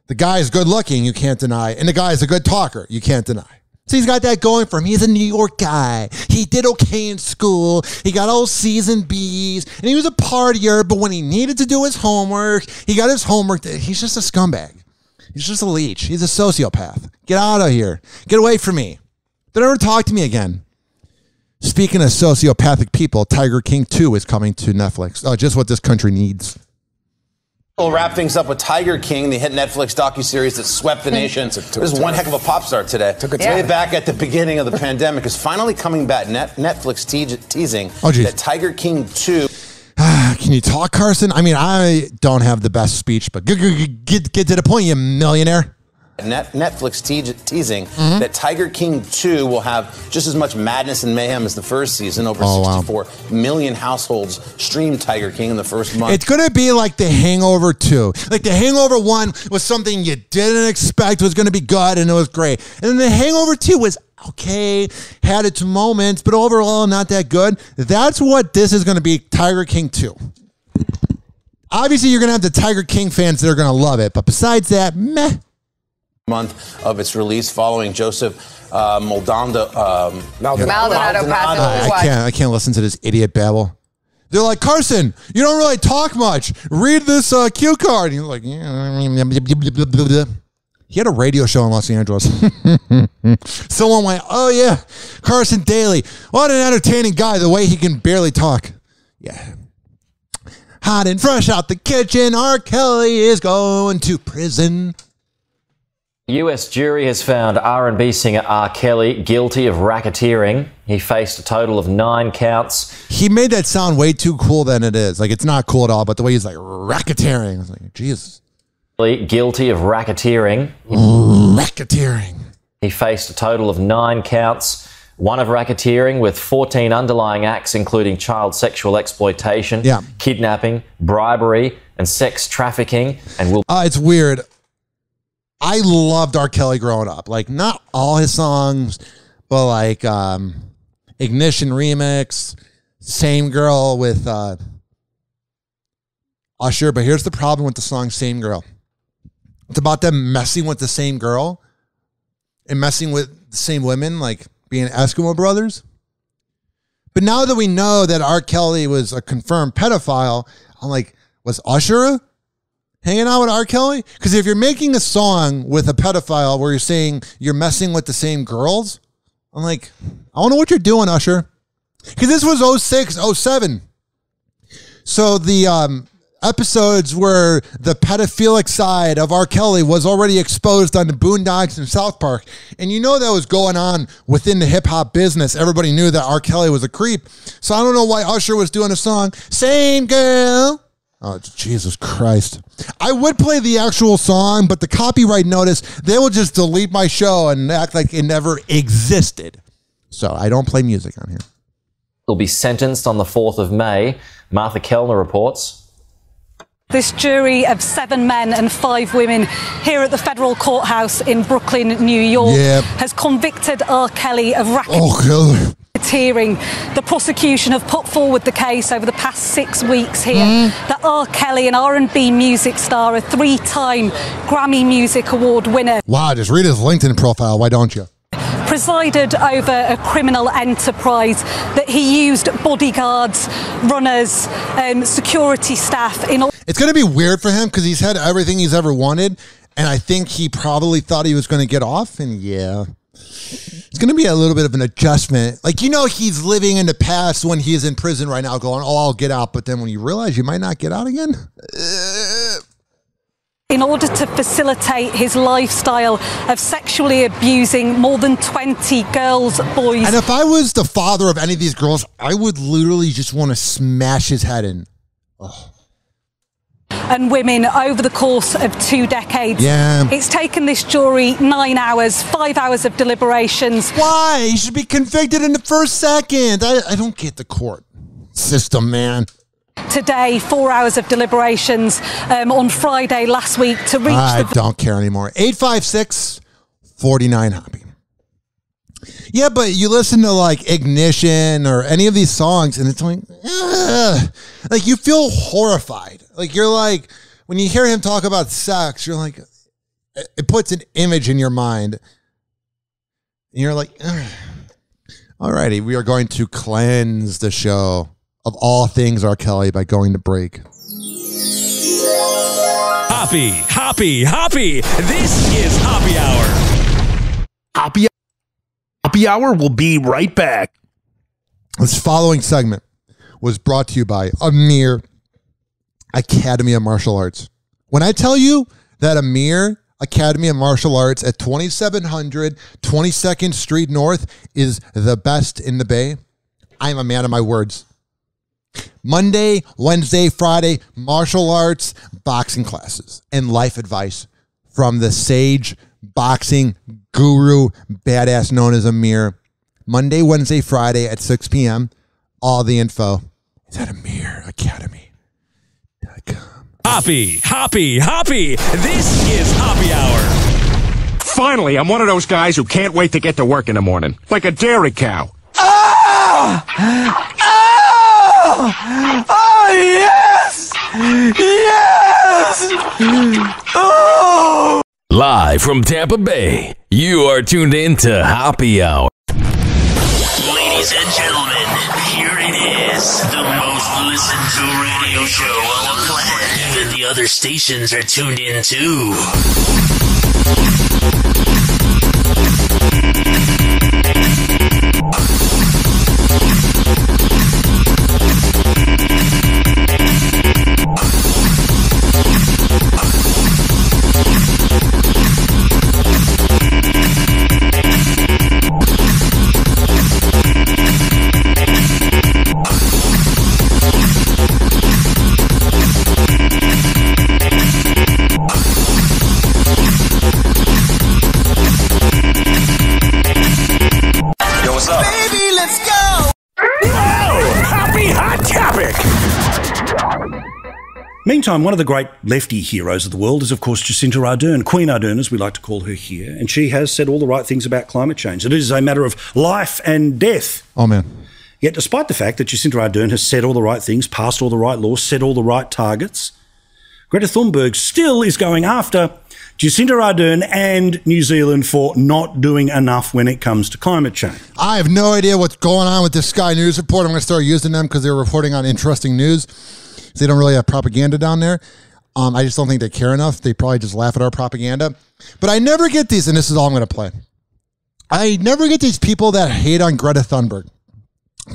The guy is good looking, you can't deny. And the guy is a good talker, you can't deny. So he's got that going for him. He's a New York guy. He did okay in school. He got all C's and B's. And he was a partier, but when he needed to do his homework, he got his homework. He's just a scumbag. He's just a leech. He's a sociopath. Get out of here. Get away from me. Don't ever talk to me again. Speaking of sociopathic people, Tiger King 2 is coming to Netflix. Oh, just what this country needs.
We'll wrap things up with Tiger King, the hit Netflix docuseries that swept the nation. There's one heck of a pop star today. Way back at the beginning of the pandemic is finally coming back. Netflix teasing that Tiger King 2.
Can you talk, Carson? I mean, I don't have the best speech, but get to the point, you millionaire.
Netflix teasing that Tiger King 2 will have just as much madness and mayhem as the first season. Over 64 million households streamed Tiger King in the first month.
It's going to be like The Hangover 2. Like The Hangover 1 was something you didn't expect was going to be good, and it was great. And then The Hangover 2 was okay, had its moments, but overall not that good. That's what this is going to be, Tiger King 2. Obviously, you're going to have the Tiger King fans that are going to love it, but besides that, meh.
Month of its release following Joseph Maldonado
I can't listen to this idiot babble. They're like, Carson, you don't really talk much. Read this cue card. And you're like, yeah. He had a radio show in Los Angeles. Someone went, oh yeah, Carson Daly. What an entertaining guy, the way he can barely talk. Yeah. Hot and fresh out the kitchen, R. Kelly is going to prison.
U.S. jury has found R&B singer R. Kelly guilty of racketeering. He faced a total of 9 counts.
He made that sound way too cool than it is. Like, it's not cool at all, but the way he's like, racketeering. I was like, Jesus.
Guilty of racketeering.
Racketeering.
He faced a total of 9 counts. One of racketeering with 14 underlying acts, including child sexual exploitation, kidnapping, bribery, and sex trafficking. And
it's weird. I loved R. Kelly growing up. Like, not all his songs, but like Ignition Remix, Same Girl with Usher. But here's the problem with the song Same Girl. It's about them messing with the same girl and messing with the same women, like being Eskimo brothers. But now that we know that R. Kelly was a confirmed pedophile, I'm like, was Usher hanging out with R. Kelly? Because if you're making a song with a pedophile where you're saying you're messing with the same girls, I'm like, I don't know what you're doing, Usher. Because this was 06, 07. So the episodes where the pedophilic side of R. Kelly was already exposed on the Boondocks and South Park. And you know that was going on within the hip-hop business. Everybody knew that R. Kelly was a creep. So I don't know why Usher was doing a song, Same Girl. Oh, Jesus Christ. I would play the actual song, but the copyright notice, they will just delete my show and act like it never existed. So I don't play music on here.
He'll be sentenced on the 4th of May. Martha Kellner reports.
This jury of 7 men and 5 women here at the federal courthouse in Brooklyn, New York, has convicted R. Kelly of racketeering. The prosecution have put forward the case over the past 6 weeks here that R. Kelly, an R&B music star, a 3-time Grammy Music Award winner.
Wow, just read his LinkedIn profile. Why don't you?
Presided over a criminal enterprise that he used bodyguards, runners, security staff in.
It's going to be weird for him because he's had everything he's ever wanted, and I think he probably thought he was going to get off, and yeah. It's going to be a little bit of an adjustment. Like, you know, he's living in the past when he's in prison right now going, oh, I'll get out. But then when you realize you might not get out again.
In order to facilitate his lifestyle of sexually abusing more than 20 girls, boys.
And if I was the father of any of these girls, I would literally just want to smash his head in. Oh.
And women over the course of 2 decades.
Yeah.
It's taken this jury 9 hours, 5 hours of deliberations.
Why? He should be convicted in the first second. I don't get the court system, man.
Today, 4 hours of deliberations on Friday last week to reach
I don't care anymore. 856-49-HOPPY. Yeah, but you listen to like Ignition or any of these songs and it's like, like you feel horrified. Like you're like, when you hear him talk about sex, you're like, it puts an image in your mind. And you're like, ugh. Alrighty, we are going to cleanse the show of all things R. Kelly by going to break.
Hoppy. This is Hoppy Hour.
Hoppy Hour will be right back.
This following segment was brought to you by Amir Academy of Martial Arts. When I tell you that Amir Academy of Martial Arts at 2700 22nd Street North is the best in the Bay, I'm a man of my words. Monday, Wednesday, Friday, martial arts, boxing classes, and life advice from the sage boxing guru badass known as Amir. Monday, Wednesday, Friday at 6 p.m. All the info is at AmirAcademy.com.
Hoppy. This is Hoppy Hour.
Finally, I'm one of those guys who can't wait to get to work in the morning. Like a dairy cow.
Oh, yes! Yes! Oh!
Live from Tampa Bay, you are tuned in to Hoppy Hour. Ladies and gentlemen, here it is, the most listened to radio show on the planet. Even the other stations are tuned in too.
Baby, let's go! Oh, Happy Hot Topic! Meantime, one of the great lefty heroes of the world is, of course, Jacinda Ardern, Queen Ardern, as we like to call her here, and she has said all the right things about climate change. It is a matter of life and death.
Oh, man.
Yet, despite the fact that Jacinda Ardern has said all the right things, passed all the right laws, set all the right targets, Greta Thunberg still is going after Jacinda Ardern and New Zealand for not doing enough when it comes to climate change.
I have no idea what's going on with this Sky News report. I'm going to start using them because they're reporting on interesting news. They don't really have propaganda down there. I just don't think they care enough. They probably just laugh at our propaganda. But I never get these, and this is all I'm going to play. I never get these people that hate on Greta Thunberg.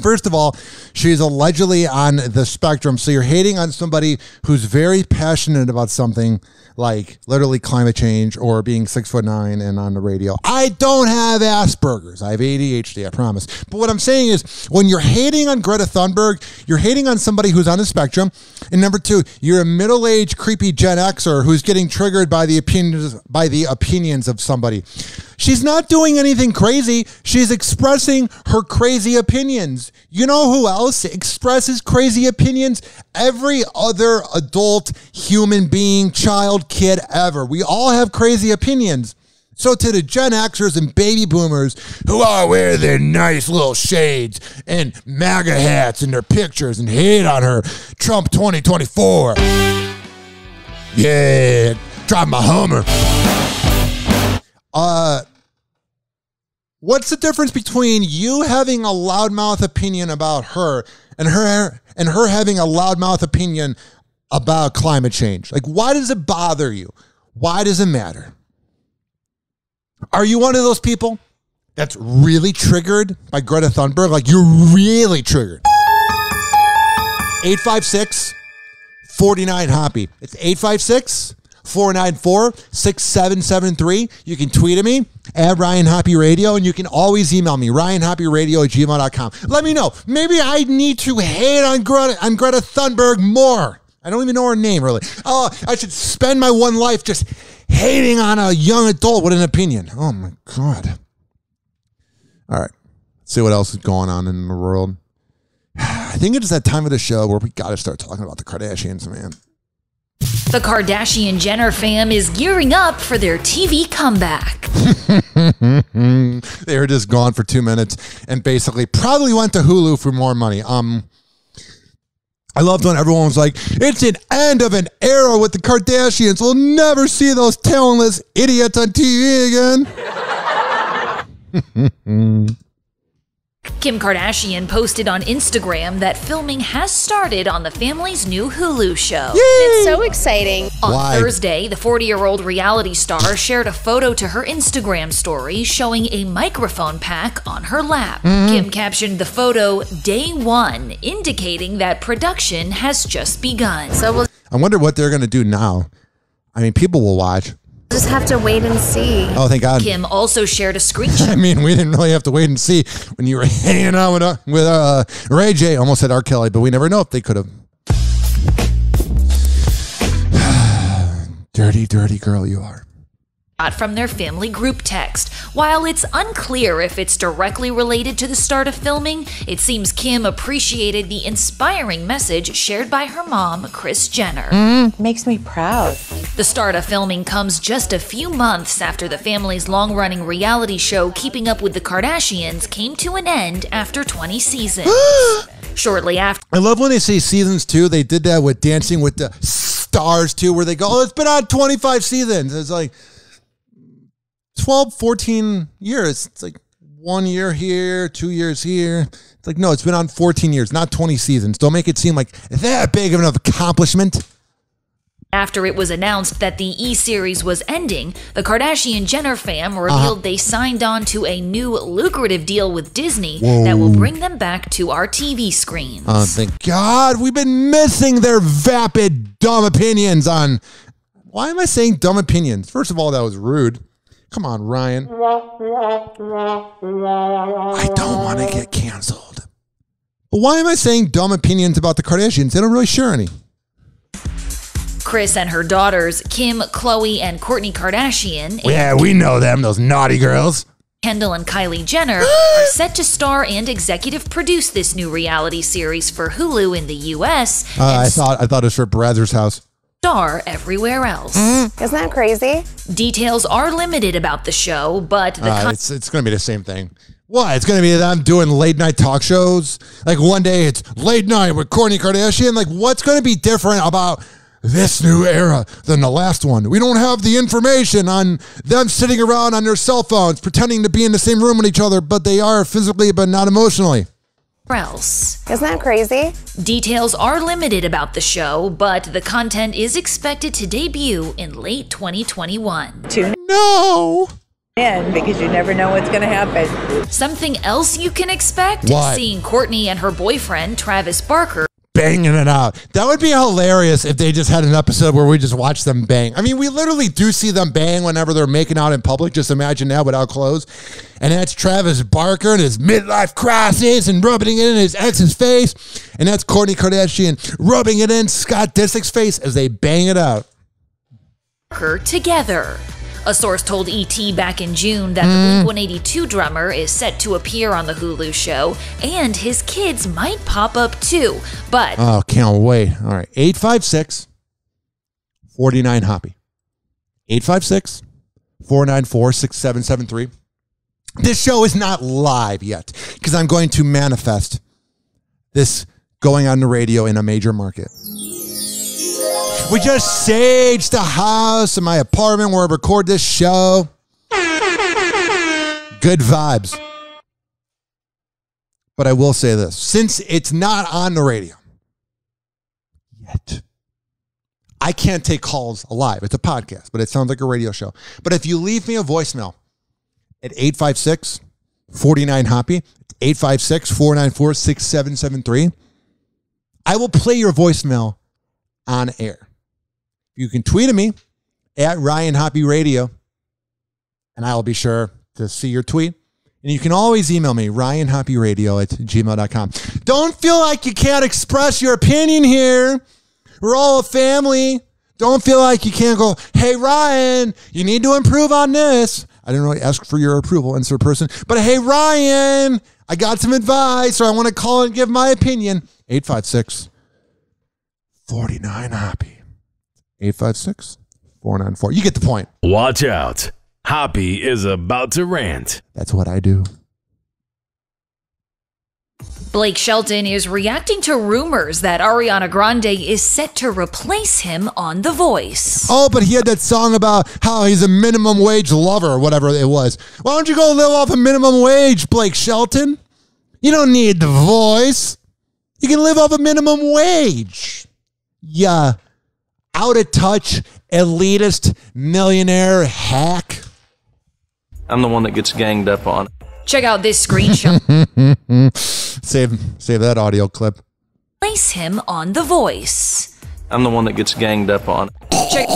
First of all, she's allegedly on the spectrum. So you're hating on somebody who's very passionate about something like literally climate change or being 6'9" and on the radio. I don't have Asperger's. I have ADHD, I promise. But what I'm saying is when you're hating on Greta Thunberg, you're hating on somebody who's on the spectrum. And number two, you're a middle-aged, creepy Gen Xer who's getting triggered by the opinions of somebody. She's not doing anything crazy. She's expressing her crazy opinions. You know who else expresses crazy opinions? Every other adult human being, child, kid ever. We all have crazy opinions. So to the Gen Xers and baby boomers who all wear their nice little shades and MAGA hats in their pictures and hate on her, Trump 2024. Yeah, drive my Hummer. What's the difference between you having a loudmouth opinion about her and her having a loudmouth opinion about climate change? Like, why does it bother you? Why does it matter? Are you one of those people that's really triggered by Greta Thunberg? Like, you're really triggered. 856-49-HOPPY. It's 856-494-6773. You can tweet at me at Ryan Hoppy Radio, and you can always email me, RyanHoppyRadio@gmail.com. Let me know. Maybe I need to hate on Greta Thunberg more. I don't even know her name, really. Oh, I should spend my one life just hating on a young adult with an opinion. Oh, my God. All right. Let's see what else is going on in the world. I think it's that time of the show where we got to start talking about the Kardashians, man.
The Kardashian-Jenner fam is gearing up for their TV comeback.
They were just gone for 2 minutes and basically probably went to Hulu for more money. I loved when everyone was like, it's an end of an era with the Kardashians. We'll never see those talentless idiots on TV again.
Kim Kardashian posted on Instagram that filming has started on the family's new Hulu show.
It's so exciting.
On Thursday, the 40-year-old reality star shared a photo to her Instagram story showing a microphone pack on her lap. Kim captioned the photo "Day 1," indicating that production has just begun.
I wonder what they're going to do now. I mean, people will watch.
Just have to wait and see.
Oh, thank God.
Kim also shared a screenshot.
I mean, we didn't really have to wait and see when you were hanging out with Ray J. Almost said R. Kelly, but we never know if they could have. Dirty, dirty girl you are.
From their family group text. While it's unclear if it's directly related to the start of filming, it seems Kim appreciated the inspiring message shared by her mom, Kris Jenner.
Makes me proud.
The start of filming comes just a few months after the family's long-running reality show Keeping Up with the Kardashians came to an end after 20 seasons. Shortly after.
I love when they say seasons 2. They did that with Dancing with the Stars too, where they go, oh, it's been on 25 seasons. It's like 12, 14 years. It's like 1 year here, 2 years here. It's like, no, it's been on 14 years, not 20 seasons. Don't make it seem like that big of an accomplishment.
After it was announced that the E-Series was ending, the Kardashian-Jenner fam revealed they signed on to a new lucrative deal with Disney that will bring them back to our TV screens.
Oh, thank God. We've been missing their vapid, dumb opinions on... Why am I saying dumb opinions? First of all, that was rude. Come on, Ryan. I don't want to get canceled. But why am I saying dumb opinions about the Kardashians? They don't really share any.
Kris and her daughters, Kim, Khloe, and Kourtney Kardashian,
Yeah, we know them, those naughty girls.
Kendall and Kylie Jenner, are set to star and executive produce this new reality series for Hulu in the U.S.
I thought it was for Brad's house.
Star everywhere else.
Isn't that crazy?
Details are limited about the show, but
it's going to be the same thing. What? It's going to be them doing late night talk shows? Like one day it's late night with Kourtney Kardashian? Like what's going to be different about this new era than the last one? We don't have the information on them sitting around on their cell phones pretending to be in the same room with each other, but they are physically but not emotionally.
else.
Isn't that crazy?
Details are limited about the show, but the content is expected to debut in late 2021.
No! Because you never know what's going to happen.
Something else you can expect?
What?
Seeing Kourtney and her boyfriend, Travis Barker,
banging it out. That would be hilarious if they just had an episode where we just watch them bang. I mean, we literally do see them bang whenever they're making out in public. Just imagine that without clothes. And that's Travis Barker and his midlife crisis and rubbing it in his ex's face. And that's Kourtney Kardashian rubbing it in Scott Disick's face as they bang it out.
Together. A source told ET back in June that the Blink-182 drummer is set to appear on the Hulu show, and his kids might pop up too, but...
Oh, can't wait. All right, 856-49-HOPPY. 856-494-6773. This show is not live yet, because I'm going to manifest this going on the radio in a major market. We just saged the house in my apartment where I record this show. Good vibes. But I will say this. Since it's not on the radio yet, I can't take calls live. It's a podcast, but it sounds like a radio show. But if you leave me a voicemail at 856-49-HOPPY, 856-494-6773, I will play your voicemail on air. You can tweet at me at Ryan Hoppy Radio, and I will be sure to see your tweet. And you can always email me, ryanhoppyradio@gmail.com. Don't feel like you can't express your opinion here. We're all a family. Don't feel like you can't go, hey, Ryan, you need to improve on this. I didn't really ask for your approval, insert person. But hey, Ryan, I got some advice, or I want to call and give my opinion. 856-49-HOPPY. 856-494. You get the point.
Watch out. Hoppy is about to rant.
That's what I do.
Blake Shelton is reacting to rumors that Ariana Grande is set to replace him on The Voice.
Oh, but he had that song about how he's a minimum wage lover or whatever it was. Why don't you go live off a minimum wage, Blake Shelton? You don't need The Voice. You can live off a minimum wage. Yeah. Out of touch, elitist, millionaire hack.
I'm the one that gets ganged up on.
Check out this screenshot.
Save that audio clip.
Place him on The Voice.
I'm the one that gets ganged up on.
Check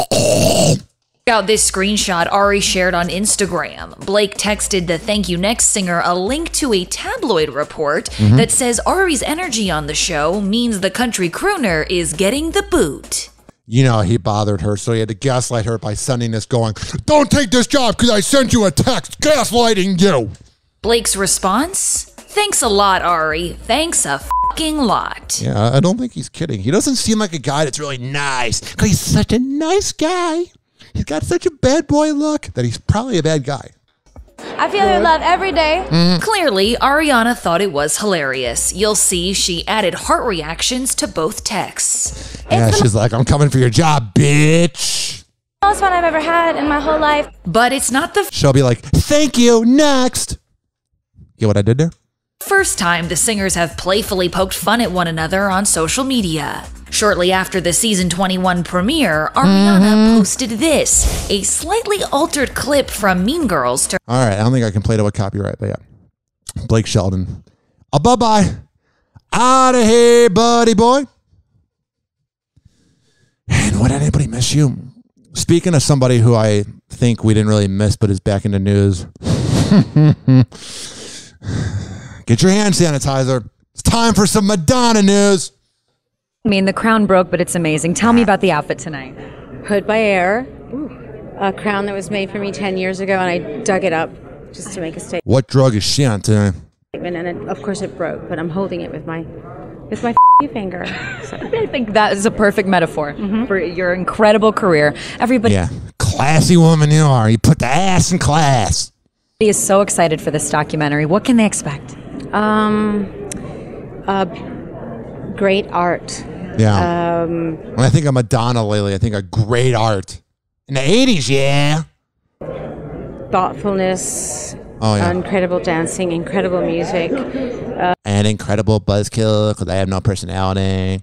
out this screenshot Ari shared on Instagram. Blake texted the Thank You Next singer a link to a tabloid report that says Ari's energy on the show means the country crooner is getting the boot.
You know, he bothered her, so he had to gaslight her by sending this going, "Don't take this job because I sent you a text gaslighting you."
Blake's response? Thanks a lot, Ari. Thanks a fucking lot.
Yeah, I don't think he's kidding. He doesn't seem like a guy that's really nice because he's such a nice guy. He's got such a bad boy look that he's probably a bad guy.
I feel your love every day.
Clearly, Ariana thought it was hilarious. You'll see she added heart reactions to both texts.
Yeah, she's like, "I'm coming for your job, bitch."
Most fun I've ever had in my whole life.
But it's not the
She'll be like, "Thank you, next." Get what I did there?
first time the singers have playfully poked fun at one another on social media. Shortly after the season 21 premiere, Ariana posted this, a slightly altered clip from Mean Girls to...
All right, I don't think I can play it with copyright, but yeah. Blake Shelton. Bye-bye. Out of here, buddy boy. And would anybody miss you? Speaking of somebody who I think we didn't really miss but is back in the news. Get your hand sanitizer. It's time for some Madonna news.
I mean, the crown broke, but it's amazing. Tell me about the outfit tonight.
Hood by Air, a crown that was made for me 10 years ago, and I dug it up just to make a statement.
What drug is she on today?
And of course it broke, but I'm holding it with my finger. So.
I think that is a perfect metaphor for your incredible career. Everybody,
yeah, classy woman you are. You put the ass in class.
Is so excited for this documentary. What can they expect?
Great art.
Yeah. When I think of Madonna lately, I think of great art. In the 80s, yeah.
Thoughtfulness.
Oh, yeah.
Incredible dancing, incredible music.
And incredible buzzkill because I have no personality.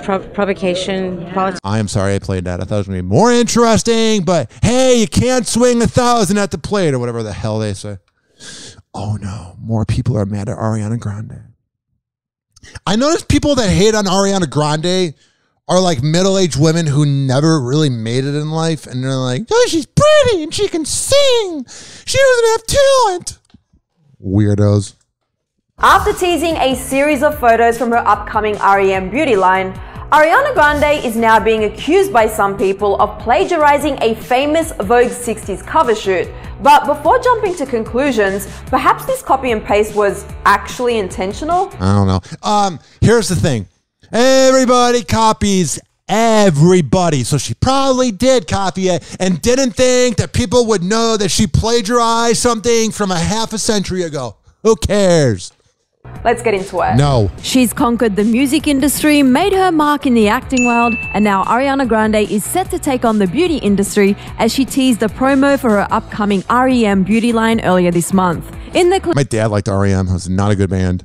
Provocation. Politics.
I am sorry I played that. I thought it was going to be more interesting, but hey, you can't swing 1,000 at the plate or whatever the hell they say. Oh no, more people are mad at Ariana Grande. I noticed people that hate on Ariana Grande are like middle-aged women who never really made it in life, and they're like, oh, she's pretty and she can sing. She doesn't have talent. Weirdos.
After teasing a series of photos from her upcoming REM beauty line, Ariana Grande is now being accused by some people of plagiarizing a famous Vogue 60s cover shoot. But before jumping to conclusions, perhaps this copy and paste was actually intentional?
I don't know. Here's the thing. Everybody copies everybody. So she probably did copy it and didn't think that people would know that she plagiarized something from a half a century ago. Who cares?
Let's get into it.
No.
She's conquered the music industry, made her mark in the acting world, and now Ariana Grande is set to take on the beauty industry as she teased a promo for her upcoming REM beauty line earlier this month. In the
My dad liked REM. It was not a good band.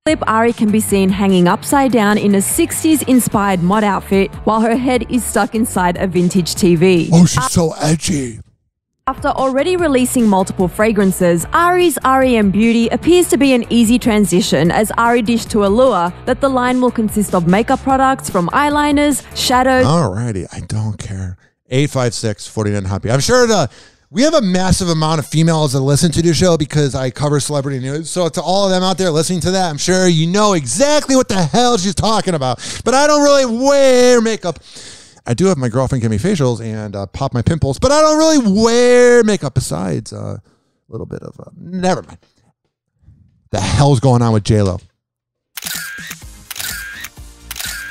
clip, Ari can be seen hanging upside down in a 60s-inspired mod outfit while her head is stuck inside a vintage TV.
Oh, she's so edgy.
After already releasing multiple fragrances, Ari's REM Beauty appears to be an easy transition as Ari dished to allure that the line will consist of makeup products from eyeliners, shadows...
Alrighty, I don't care. 856-49-HOPPY. I'm sure we have a massive amount of females that listen to the show because I cover celebrity news. So to all of them out there listening to that, I'm sure you know exactly what the hell she's talking about. But I don't really wear makeup. I do have my girlfriend give me facials and pop my pimples, but I don't really wear makeup besides a little bit of never mind. The hell's going on with J-Lo?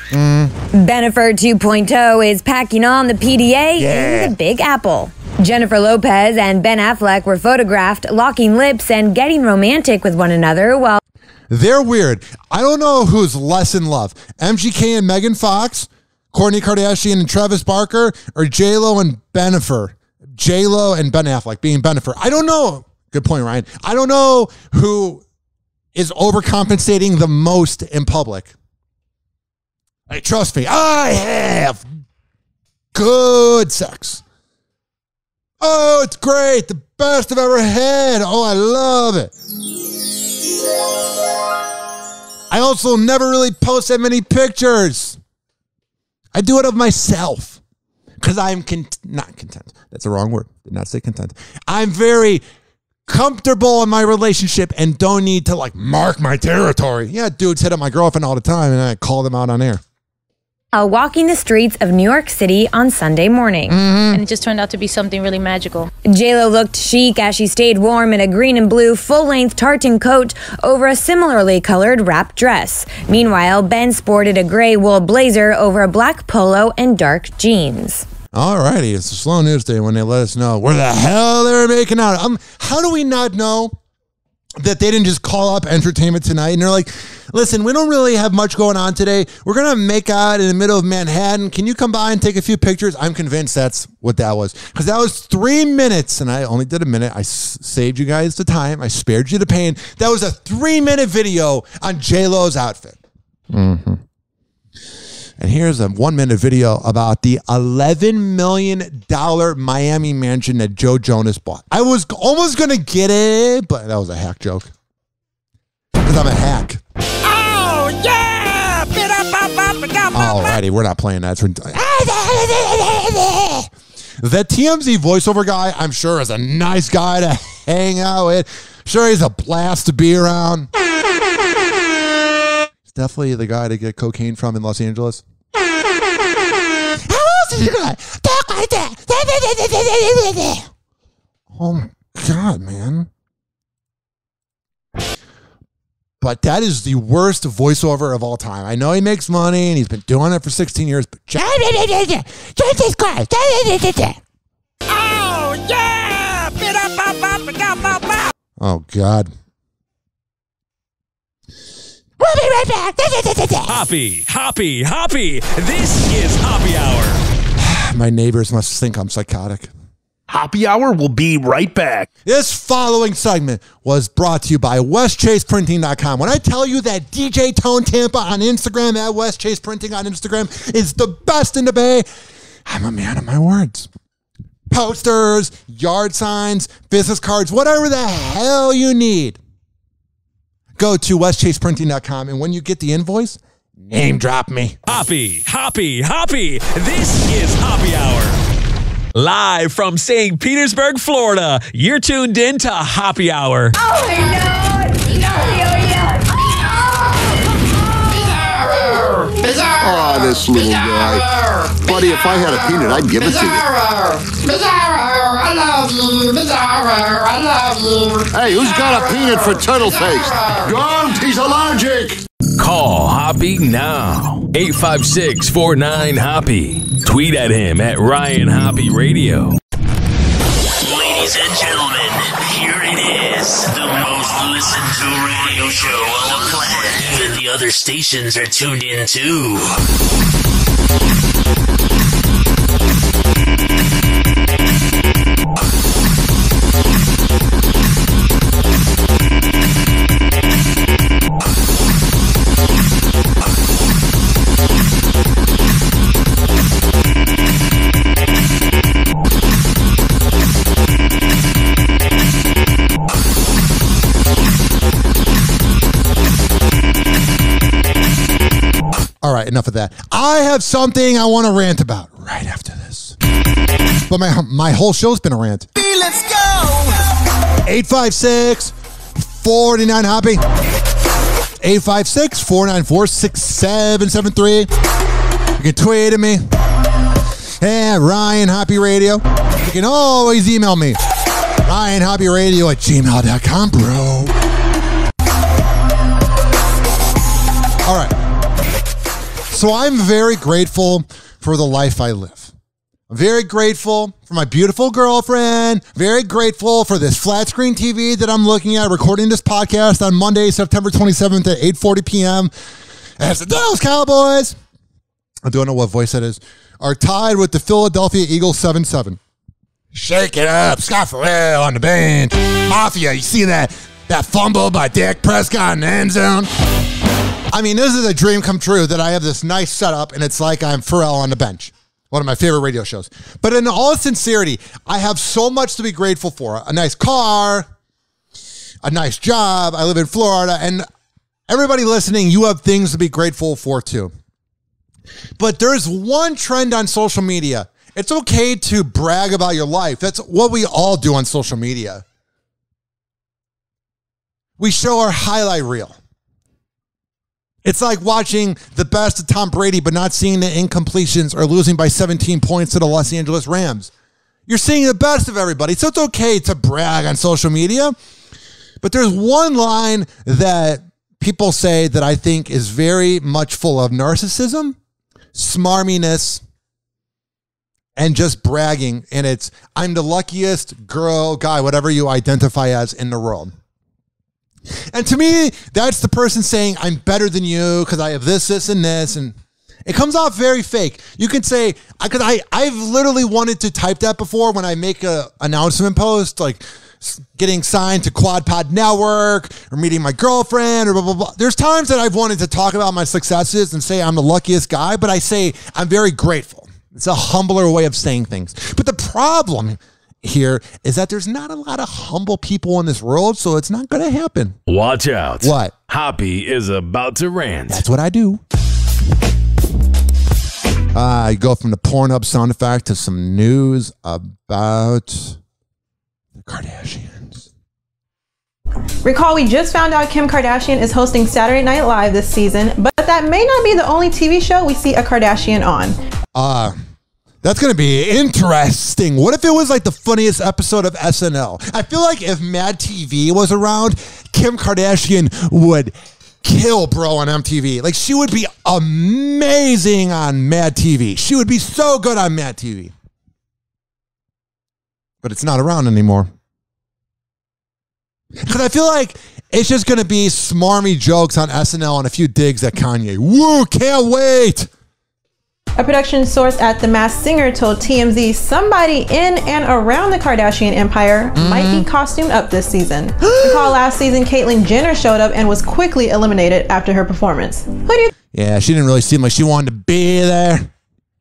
Bennifer 2.0 is packing on the PDA in the Big Apple.
Jennifer Lopez and Ben Affleck were photographed locking lips and getting romantic with one another while
they're weird. I don't know who's less in love, MGK and Megan Fox, Kourtney Kardashian and Travis Barker, or J-Lo and Bennifer. J-Lo and Ben Affleck being Bennifer. I don't know. Good point, Ryan. I don't know who is overcompensating the most in public. Hey, trust me, I have good sex. Oh, it's great. The best I've ever had. Oh, I love it. I also never really post that many pictures. I do it of myself because I'm not content. That's the wrong word. Did not say content. I'm very comfortable in my relationship and don't need to like mark my territory. Yeah, dudes hit up my girlfriend all the time and I call them out on air.
Walking the streets of New York City on Sunday morning.
And it just turned out to be something really magical.
J-Lo looked chic as she stayed warm in a green and blue full-length tartan coat over a similarly colored wrap dress. Meanwhile, Ben sported a gray wool blazer over a black polo and dark jeans.
All righty, it's a slow news day when they let us know where the hell they were making out. How do we not know that they didn't just call up Entertainment Tonight and they're like, listen, we don't really have much going on today. We're going to make out in the middle of Manhattan. Can you come by and take a few pictures? I'm convinced that's what that was. Because that was 3 minutes and I only did a minute. I saved you guys the time. I spared you the pain. That was a 3-minute video on J-Lo's outfit. Mm-hmm. And here's a 1-minute video about the $11 million Miami mansion that Joe Jonas bought. I was almost going to get it, but that was a hack joke. Because I'm a hack.
Oh, yeah!
Alrighty, we're not playing that. That TMZ voiceover guy, I'm sure, is a nice guy to hang out with. Sure, he's a blast to be around. Definitely the guy to get cocaine from in Los Angeles. How else is he gonna talk like that? Oh my God, man. But that is the worst voiceover of all time. I know he makes money and he's been doing it for 16 years, but Jesus Christ.
Oh, yeah!
Oh, God.
We'll be right back.
Hoppy. This is Hoppy Hour.
My neighbors must think I'm psychotic.
Hoppy Hour will be right back.
This following segment was brought to you by WestChasePrinting.com. When I tell you that DJ Tone Tampa on Instagram at West Chase Printing on Instagram is the best in the Bay, I'm a man of my words. Posters, yard signs, business cards, whatever the hell you need. Go to WestChasePrinting.com, and when you get the invoice, name drop me.
Hoppy. This is Hoppy Hour. Live from St. Petersburg, Florida, you're tuned in to Hoppy Hour.
Oh, this little guy. Buddy, if I had a peanut, I'd give it to you.
I love you.
Hey, who's got a peanut for turtle face? Don't, he's allergic.
Call Hoppy now. 856-49-HOPPY. Tweet at him at Ryan Hoppy Radio.
Ladies and gentlemen, here it is. The most listened to radio show on the planet. Even the other stations are tuned in too.
All right, enough of that. I have something I want to rant about right after this. But my whole show's been a rant.
Let's go!
856-49-HOPPY. 856-494-6773. You can tweet at me. Yeah, Ryan Hoppy Radio. You can always email me. RyanHoppyRadio@gmail.com, bro. All right. So I'm very grateful for the life I live. I'm very grateful for my beautiful girlfriend. Very grateful for this flat screen TV that I'm looking at, recording this podcast on Monday, September 27th at 8:40 p.m. As the Dallas Cowboys, I don't know what voice that is, are tied with the Philadelphia Eagles 7-7. Shake it up. Scott Farrell on the bench. Mafia, you see that fumble by Dak Prescott in the end zone? I mean, this is a dream come true that I have this nice setup and it's like I'm Farrell on the bench. One of my favorite radio shows. But in all sincerity, I have so much to be grateful for. A nice car, a nice job. I live in Florida. And everybody listening, you have things to be grateful for too. But there's one trend on social media. It's okay to brag about your life. That's what we all do on social media. We show our highlight reel. It's like watching the best of Tom Brady, but not seeing the incompletions or losing by 17 points to the Los Angeles Rams. You're seeing the best of everybody. So it's okay to brag on social media. But there's one line that people say that I think is very much full of narcissism, smarminess, and just bragging. And it's, I'm the luckiest girl, guy, whatever you identify as in the world. And to me, that's the person saying, I'm better than you because I have this, and this. And it comes off very fake. You can say, I've literally wanted to type that before when I make an announcement post, like getting signed to Quad Pod Network or meeting my girlfriend or blah, blah, blah. There's times that I've wanted to talk about my successes and say I'm the luckiest guy, but I say I'm very grateful. It's a humbler way of saying things. But the problem here is that there's not a lot of humble people in this world, so it's not going to happen.
Watch out.
What?
Hoppy is about to rant.
That's what I do. You go from the Pornhub sound effect to some news about the Kardashians.
Recall, we just found out Kim Kardashian is hosting Saturday Night Live this season, but that may not be the only TV show we see a Kardashian on.
That's going to be interesting. What if it was like the funniest episode of SNL? I feel like if Mad TV was around, Kim Kardashian would kill bro on MTV. Like, she would be amazing on Mad TV. She would be so good on Mad TV. But it's not around anymore. Because I feel like it's just going to be smarmy jokes on SNL and a few digs at Kanye. Woo, can't wait.
A production source at The Masked Singer told TMZ somebody in and around the Kardashian empire might be costumed up this season. Recall last season, Caitlyn Jenner showed up and was quickly eliminated after her performance. Who do you
Yeah, she didn't really seem like she wanted to be there.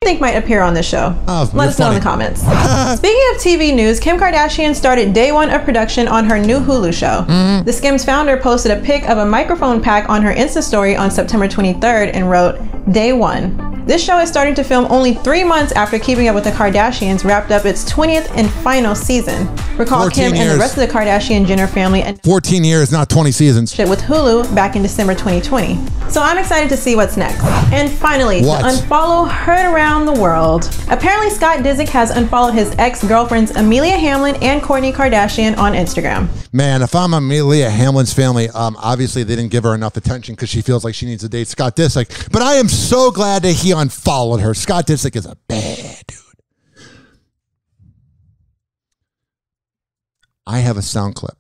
think might appear on this show? Let us know in the comments. Speaking of TV news, Kim Kardashian started day one of production on her new Hulu show. The Skims founder posted a pic of a microphone pack on her Insta story on September 23rd and wrote, "Day one. This show is starting to film only 3 months after Keeping Up with the Kardashians wrapped up its 20th and final season. Recall Kim and the rest of the Kardashian-Jenner family and
14 years, not 20 seasons.
with Hulu back in December 2020. So I'm excited to see what's next. And finally, to unfollow heard around the world. Apparently Scott Disick has unfollowed his ex-girlfriends Amelia Hamlin and Kourtney Kardashian on Instagram.
Man, if I'm Amelia Hamlin's family, obviously they didn't give her enough attention because she feels like she needs to date Scott Disick. But I am so glad that he unfollowed her. Scott Disick is a bad dude. I have a sound clip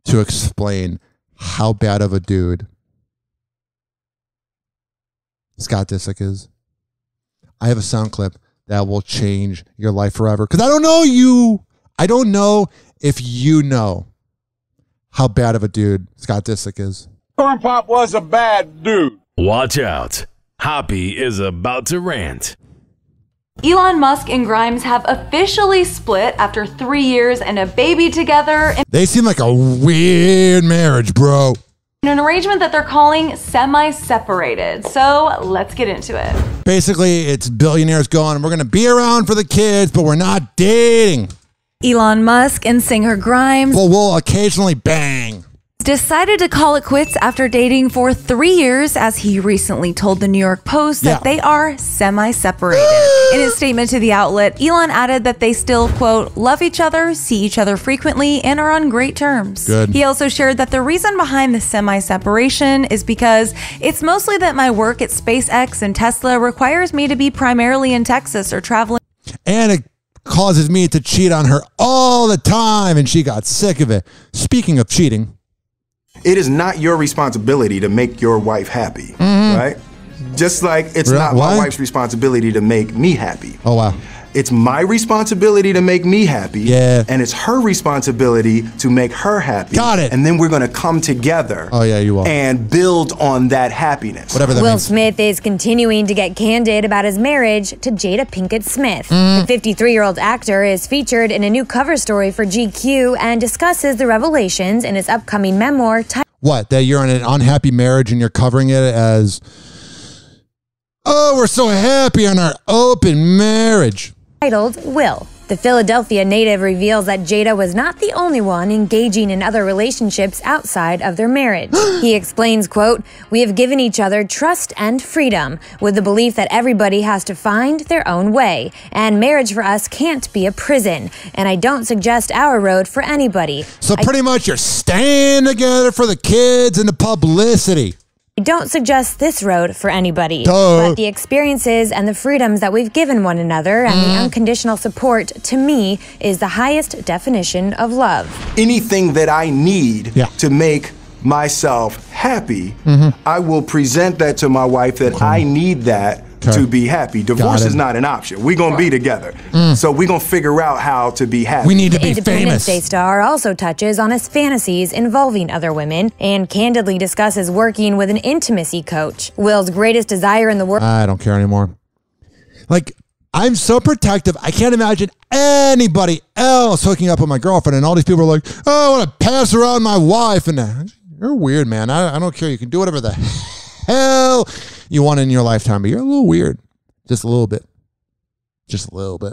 to explain how bad of a dude Scott Disick is. I have a sound clip that will change your life forever. Because I don't know you. I don't know if you know how bad of a dude Scott Disick is.
Corn Pop was a bad dude.
Watch out. Hoppy is about to rant.
Elon Musk and Grimes have officially split after 3 years and a baby together.
They seem like a weird marriage, bro.
In an arrangement that they're calling semi-separated. So let's get into it.
Basically, it's billionaires going, we're going to be around for the kids, but we're not dating.
Elon Musk and singer Grimes
Well, we'll occasionally bang.
decided to call it quits after dating for 3 years, as he recently told the New York Post that they are semi-separated. In his statement to the outlet, Elon added that they still, quote, love each other, see each other frequently, and are on great terms.
Good.
He also shared that the reason behind the semi-separation is because it's mostly that my work at SpaceX and Tesla requires me to be primarily in Texas or traveling.
And it causes me to cheat on her all the time, and she got sick of it. Speaking of cheating,
it is not your responsibility to make your wife happy, right? Just like it's not my wife's responsibility to make me happy.
Oh, wow.
It's my responsibility to make me happy. And it's her responsibility to make her happy.
Got it.
And then we're going to come together.
Oh, yeah, you will.
And build on that happiness.
Whatever that
Will
means.
Smith is continuing to get candid about his marriage to Jada Pinkett Smith. The 53-year-old actor is featured in a new cover story for GQ and discusses the revelations in his upcoming memoir titled
What? That you're in an unhappy marriage and you're covering it as, oh, we're so happy on our open marriage.
Will. The Philadelphia native reveals that Jada was not the only one engaging in other relationships outside of their marriage. He explains, quote, we have given each other trust and freedom with the belief that everybody has to find their own way. And marriage for us can't be a prison. And I don't suggest our road for anybody.
So pretty much you're staying together for the kids and the publicity.
I don't suggest this road for anybody,
Duh.
but the experiences and the freedoms that we've given one another and the unconditional support, to me, is the highest definition of love.
Anything that I need to make myself happy, I will present that to my wife that I need that to be happy. Divorce is not an option. We're going to be together. So we're going to figure out how to be happy.
We need to
The
be
Independence
famous.
Day star also touches on his fantasies involving other women and candidly discusses working with an intimacy coach. Will's greatest desire in the world.
I don't care anymore. Like, I'm so protective. I can't imagine anybody else hooking up with my girlfriend. And all these people are like, oh, I want to pass around my wife. And you're weird, man. I don't care. You can do whatever the hell you want in your lifetime, but you're a little weird. Just a little bit. Just a little bit.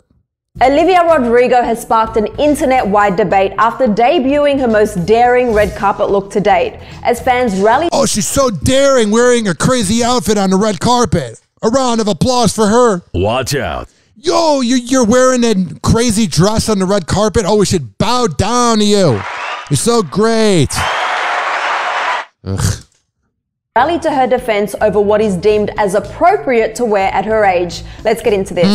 Olivia Rodrigo has sparked an internet-wide debate after debuting her most daring red carpet look to date. As fans rallied...
Oh, she's so daring, wearing a crazy outfit on the red carpet. A round of applause for her.
Watch out.
Yo, you're wearing that crazy dress on the red carpet. Oh, we should bow down to you. You're so great. Ugh.
Rallied to her defense over what is deemed as appropriate to wear at her age. Let's get into this.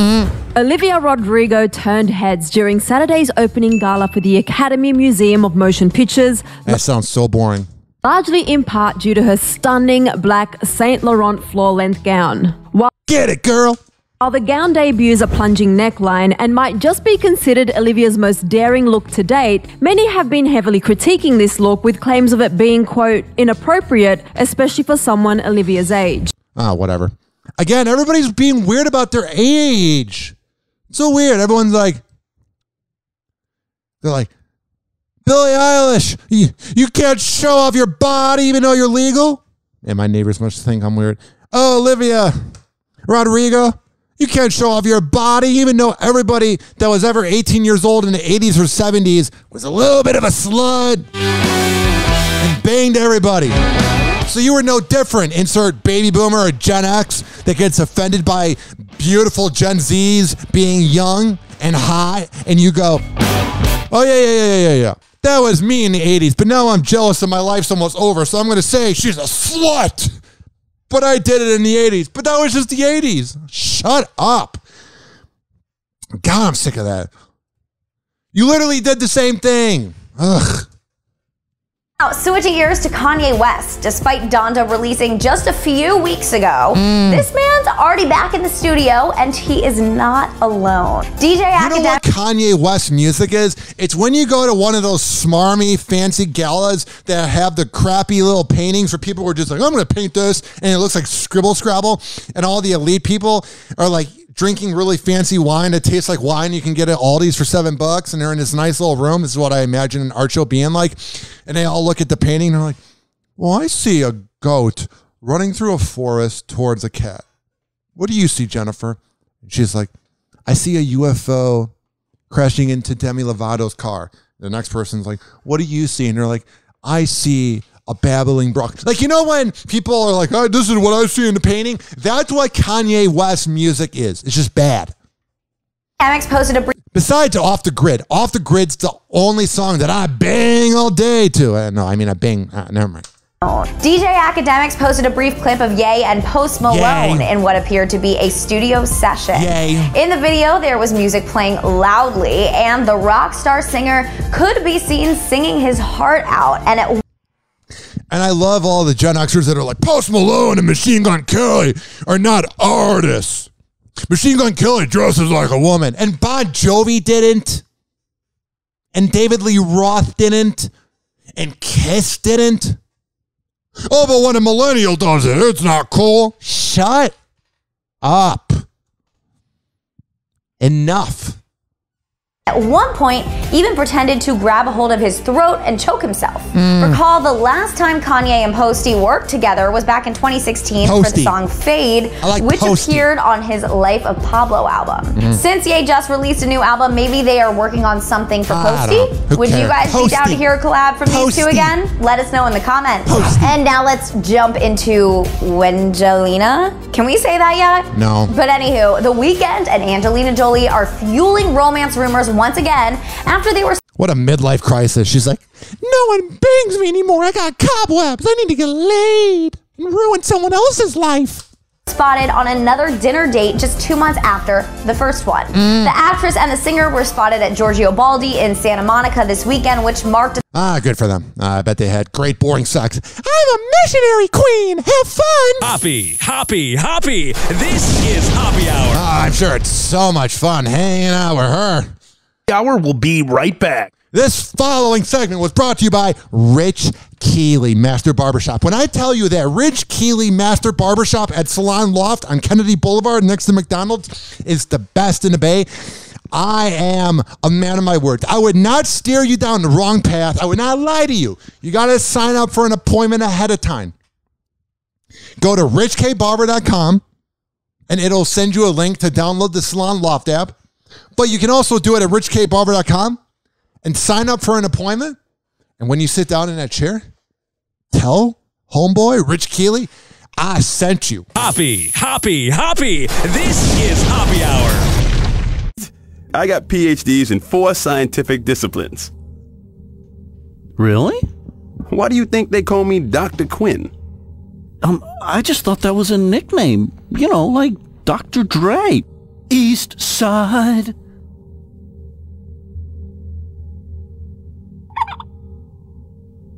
Olivia Rodrigo turned heads during Saturday's opening gala for the Academy Museum of Motion Pictures.
That sounds so boring.
Largely in part due to her stunning black Saint Laurent floor-length gown.
Get it, girl!
While the gown debuts a plunging neckline and might just be considered Olivia's most daring look to date, many have been heavily critiquing this look with claims of it being, quote, inappropriate, especially for someone Olivia's age.
Whatever. Again, everybody's being weird about their age. It's so weird. Everyone's like, they're like, Billie Eilish, you can't show off your body even though you're legal? And my neighbors must think I'm weird. Oh, Olivia Rodrigo, you can't show off your body even though everybody that was ever 18 years old in the 80s or 70s was a little bit of a slut and banged everybody. So you were no different. Insert baby boomer or Gen X that gets offended by beautiful Gen Zs being young and hot, and you go, oh, yeah. That was me in the 80s, but now I'm jealous and my life's almost over, so I'm going to say she's a slut. But I did it in the 80s. But that was just the 80s. Shut up. God, I'm sick of that. You literally did the same thing. Ugh.
Now, switching gears to Kanye West. Despite Donda releasing just a few weeks ago, this man's already back in the studio and he is not alone. DJ
You know what Kanye West music is? It's when you go to one of those smarmy, fancy galas that have the crappy little paintings where people were just like, I'm going to paint this, and it looks like Scribble Scrabble, and all the elite people are like drinking really fancy wine that tastes like wine you can get at Aldi's for $7, and they're in this nice little room. This is what I imagine an art show being like. And they all look at the painting and they're like, well, I see a goat running through a forest towards a cat. What do you see, Jennifer? And she's like, I see a UFO crashing into Demi Lovato's car. The next person's like, what do you see? And they're like, I see a babbling brook. Like, you know when people are like, oh, this is what I see in the painting? That's what Kanye West music is. It's just bad.
Amex posted a brief.
Besides Off the Grid. Off the Grid's the only song that I bang all day to. No, I mean I bang. Never mind.
DJ Academics posted a brief clip of Ye and Post Malone in what appeared to be a studio session. In the video, there was music playing loudly, and the rock star singer could be seen singing his heart out.
And I love all the Gen Xers that are like, Post Malone and Machine Gun Kelly are not artists. Machine Gun Kelly dresses like a woman. And Bon Jovi didn't. And David Lee Roth didn't. And Kiss didn't. Oh, but when a millennial does it, it's not cool. Shut up. Enough.
At one point, even pretended to grab a hold of his throat and choke himself. Recall the last time Kanye and Posty worked together was back in 2016 for the song Fade, which appeared on his Life of Pablo album. Since Ye just released a new album, maybe they are working on something for Posty. Would you guys be down to hear a collab from these two again? Let us know in the comments. And now let's jump into Wengelina. Can we say that yet?
No.
But anywho, The Weeknd and Angelina Jolie are fueling romance rumors once again after they were
What a midlife crisis. She's like, no one bangs me anymore. I got cobwebs. I need to get laid and ruin someone else's life.
Spotted on another dinner date just 2 months after the first one. The actress and the singer were spotted at Giorgio Baldi in Santa Monica this weekend, which marked
good for them. I bet they had great boring sex. I'm a missionary queen. Have fun.
Hoppy. This is Hoppe Hour.
I'm sure it's so much fun hanging out with her.
Hour will be right back.
This following segment was brought to you by Rich Keeley Master Barbershop. When I tell you that Rich Keeley Master Barbershop at Salon Loft on Kennedy Boulevard next to McDonald's is the best in the Bay, I am a man of my word. I would not steer you down the wrong path. I would not lie to you. You got to sign up for an appointment ahead of time. Go to richkbarber.com and it'll send you a link to download the Salon Loft app. But you can also do it at richkbarber.com and sign up for an appointment. And when you sit down in that chair, tell homeboy Rich Keeley, I sent you.
Hoppy. This is Hoppe Hour.
I got PhDs in 4 scientific disciplines.
Really?
Why do you think they call me Dr. Quinn?
I just thought that was a nickname. You know, like Dr. Dre. East Side.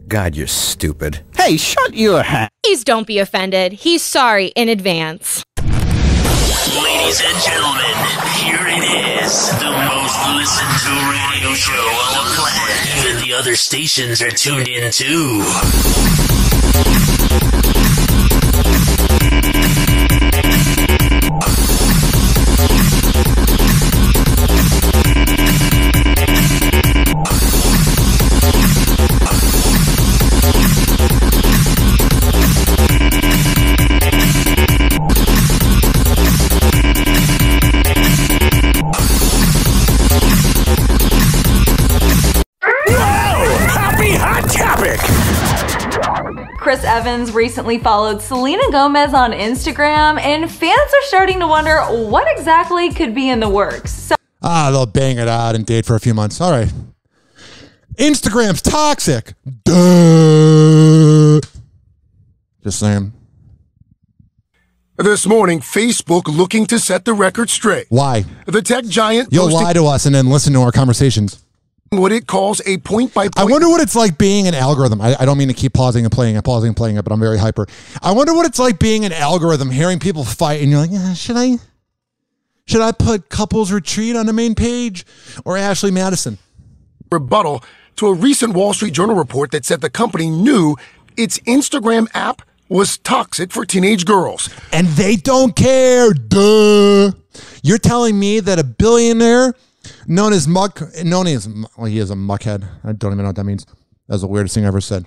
God, you're stupid.
Hey, shut your hat.
Please don't be offended. He's sorry in advance.
Ladies and gentlemen, here it is. The most listened to radio show on the planet. Even the other stations are tuned in too.
Chris Evans recently followed Selena Gomez on Instagram, and fans are starting to wonder what exactly could be in the works.
They'll bang it out and date for a few months. All right. Instagram's toxic. Duh. Just saying.
This morning, Facebook looking to set the record straight.
Why?
The tech giant...
You'll lie to us and then listen to our conversations.
What it calls a point-by-point...
I wonder what it's like being an algorithm. I don't mean to keep pausing and playing it, but I'm very hyper. I wonder what it's like being an algorithm, hearing people fight, and you're like, should I put Couples Retreat on the main page or Ashley Madison?
Rebuttal to a recent Wall Street Journal report that said the company knew its Instagram app was toxic for teenage girls.
And they don't care. Duh. You're telling me that a billionaire... he is a muckhead. I don't even know what that means. That's the weirdest thing I ever said.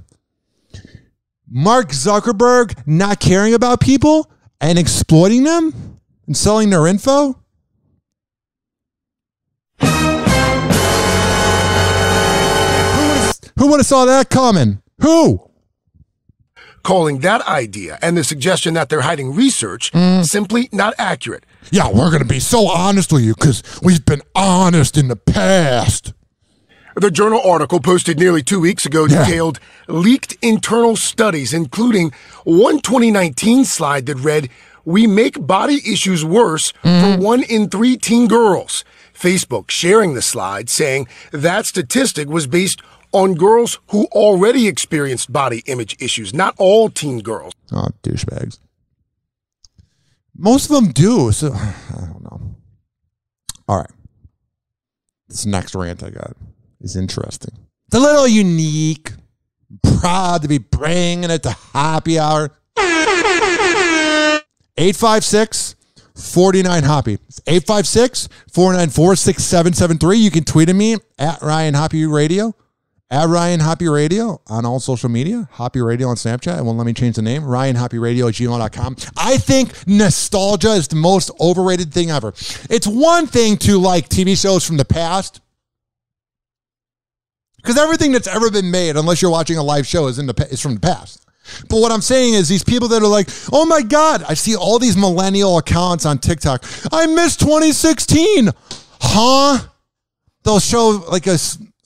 Mark Zuckerberg not caring about people and exploiting them and selling their info? Who would have saw that coming? Who?
Calling that idea and the suggestion that they're hiding research simply not accurate.
Yeah, we're going to be so honest with you because we've been honest in the past.
The journal article posted nearly 2 weeks ago detailed leaked internal studies, including one 2019 slide that read, "We make body issues worse for 1 in 3 teen girls." Facebook sharing the slide saying that statistic was based on girls who already experienced body image issues, not all teen girls.
Oh, douchebags. Most of them do, so I don't know. All right. This next rant I got is interesting. It's a little unique. I'm proud to be bringing it to Hoppe Hour. 856-49-HOPPY. It's 856-494-6773. You can tweet at me at Ryan Hoppe Radio. At Ryan Hoppe Radio on all social media. Hoppe Radio on Snapchat. It won't let me change the name. RyanHoppeRadio@gmail.com. I think nostalgia is the most overrated thing ever. It's one thing to like TV shows from the past. Because everything that's ever been made, unless you're watching a live show, is from the past. But what I'm saying is these people that are like, oh my God, I see all these millennial accounts on TikTok. I miss 2016. Huh? They'll show like a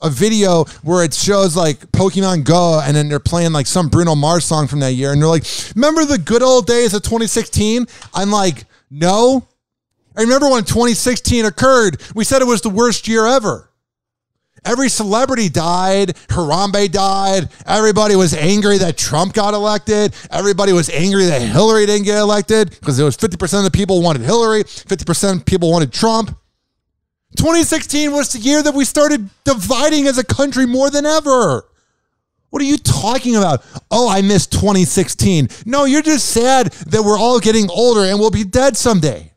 video where it shows like Pokemon Go and then they're playing like some Bruno Mars song from that year. And they're like, remember the good old days of 2016? I'm like, no. I remember when 2016 occurred, we said it was the worst year ever. Every celebrity died. Harambe died. Everybody was angry that Trump got elected. Everybody was angry that Hillary didn't get elected because there was 50% of the people wanted Hillary, 50% of people wanted Trump. 2016 was the year that we started dividing as a country more than ever. What are you talking about? Oh, I missed 2016. No, you're just sad that we're all getting older and we'll be dead someday.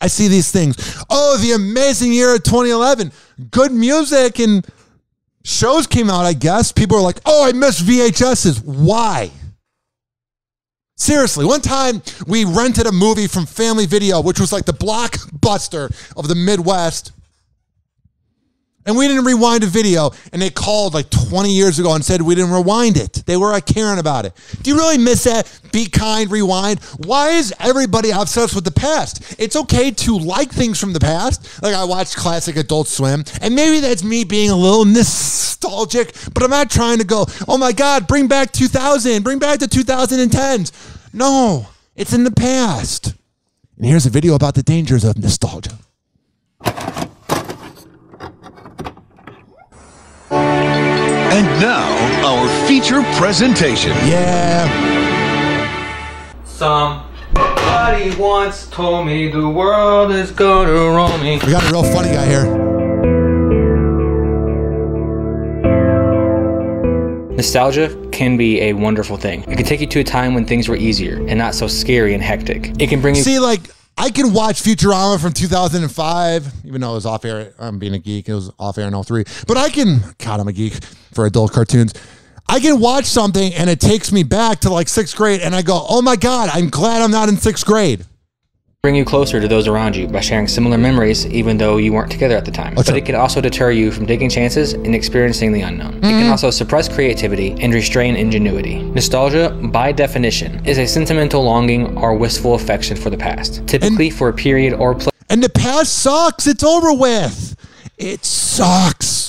I see these things. Oh, the amazing year of 2011. Good music and shows came out, I guess. People are like, oh, I miss VHSs. Why? Seriously, one time we rented a movie from Family Video, which was like the blockbuster of the Midwest. And we didn't rewind a video, and they called like 20 years ago and said we didn't rewind it. They were caring about it. Do you really miss that? Be kind, rewind. Why is everybody obsessed with the past? It's okay to like things from the past. Like I watched classic Adult Swim, and maybe that's me being a little nostalgic, but I'm not trying to go, oh my God, bring back 2000, bring back the 2010s. No, it's in the past. And here's a video about the dangers of nostalgia.
And now, our feature presentation.
Yeah.
Somebody once told me the world is gonna roll me.
We got a real funny guy here.
Nostalgia can be a wonderful thing. It can take you to a time when things were easier and not so scary and hectic. It can bring you...
See, like, I can watch Futurama from 2005, even though it was off air. I'm being a geek. It was off air in 03. But I can, God, I'm a geek for adult cartoons. I can watch something and it takes me back to like 6th grade and I go, oh my God, I'm glad I'm not in 6th grade.
Bring you closer to those around you by sharing similar memories even though you weren't together at the time. But it can also deter you from taking chances and experiencing the unknown. It can also suppress creativity and restrain ingenuity. Nostalgia, by definition, is a sentimental longing or wistful affection for the past, typically for a period or place.
And the past sucks. It's over with. It sucks.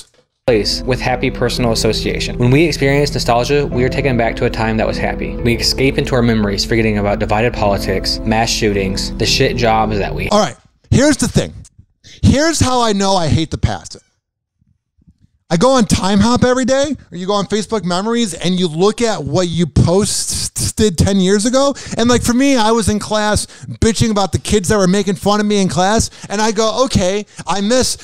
With happy personal association. When we experience nostalgia, we are taken back to a time that was happy. We escape into our memories, forgetting about divided politics, mass shootings, the shit jobs that we...
All right, here's the thing. Here's how I know I hate the past. I go on Time Hop every day, or you go on Facebook Memories, and you look at what you posted 10 years ago. And like for me, I was in class bitching about the kids that were making fun of me in class, and I go, okay, I miss...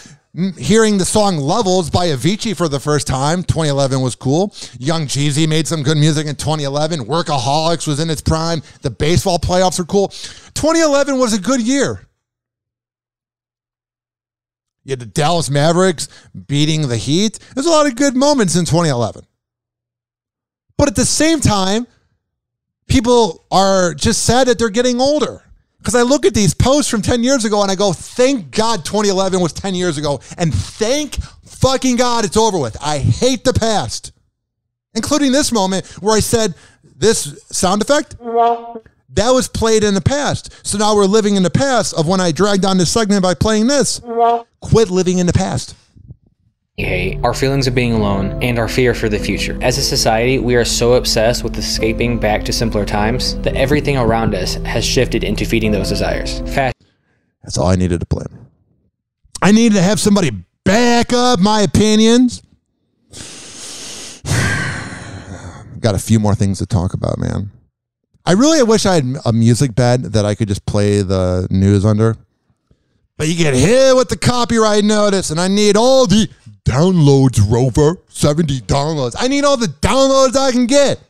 hearing the song Levels by Avicii for the first time. 2011 was cool. Young Jeezy made some good music in 2011. Workaholics was in its prime. The baseball playoffs were cool. 2011 was a good year. You had the Dallas Mavericks beating the Heat. There's a lot of good moments in 2011. But at the same time, people are just sad that they're getting older. Because I look at these posts from 10 years ago and I go, thank God 2011 was 10 years ago. And thank fucking God it's over with. I hate the past. including this moment where I said this sound effect, that was played in the past. So now we're living in the past of when I dragged on this segment by playing this. Quit living in the past.
Hate, our feelings of being alone, and our fear for the future. As a society, we are so obsessed with escaping back to simpler times that everything around us has shifted into feeding those desires.
That's all I needed to play. I needed to have somebody back up my opinions. Got a few more things to talk about, man. I really wish I had a music bed that I could just play the news under. But you get hit with the copyright notice, and I need all the downloads, Rover. 70 downloads. I need all the downloads I can get.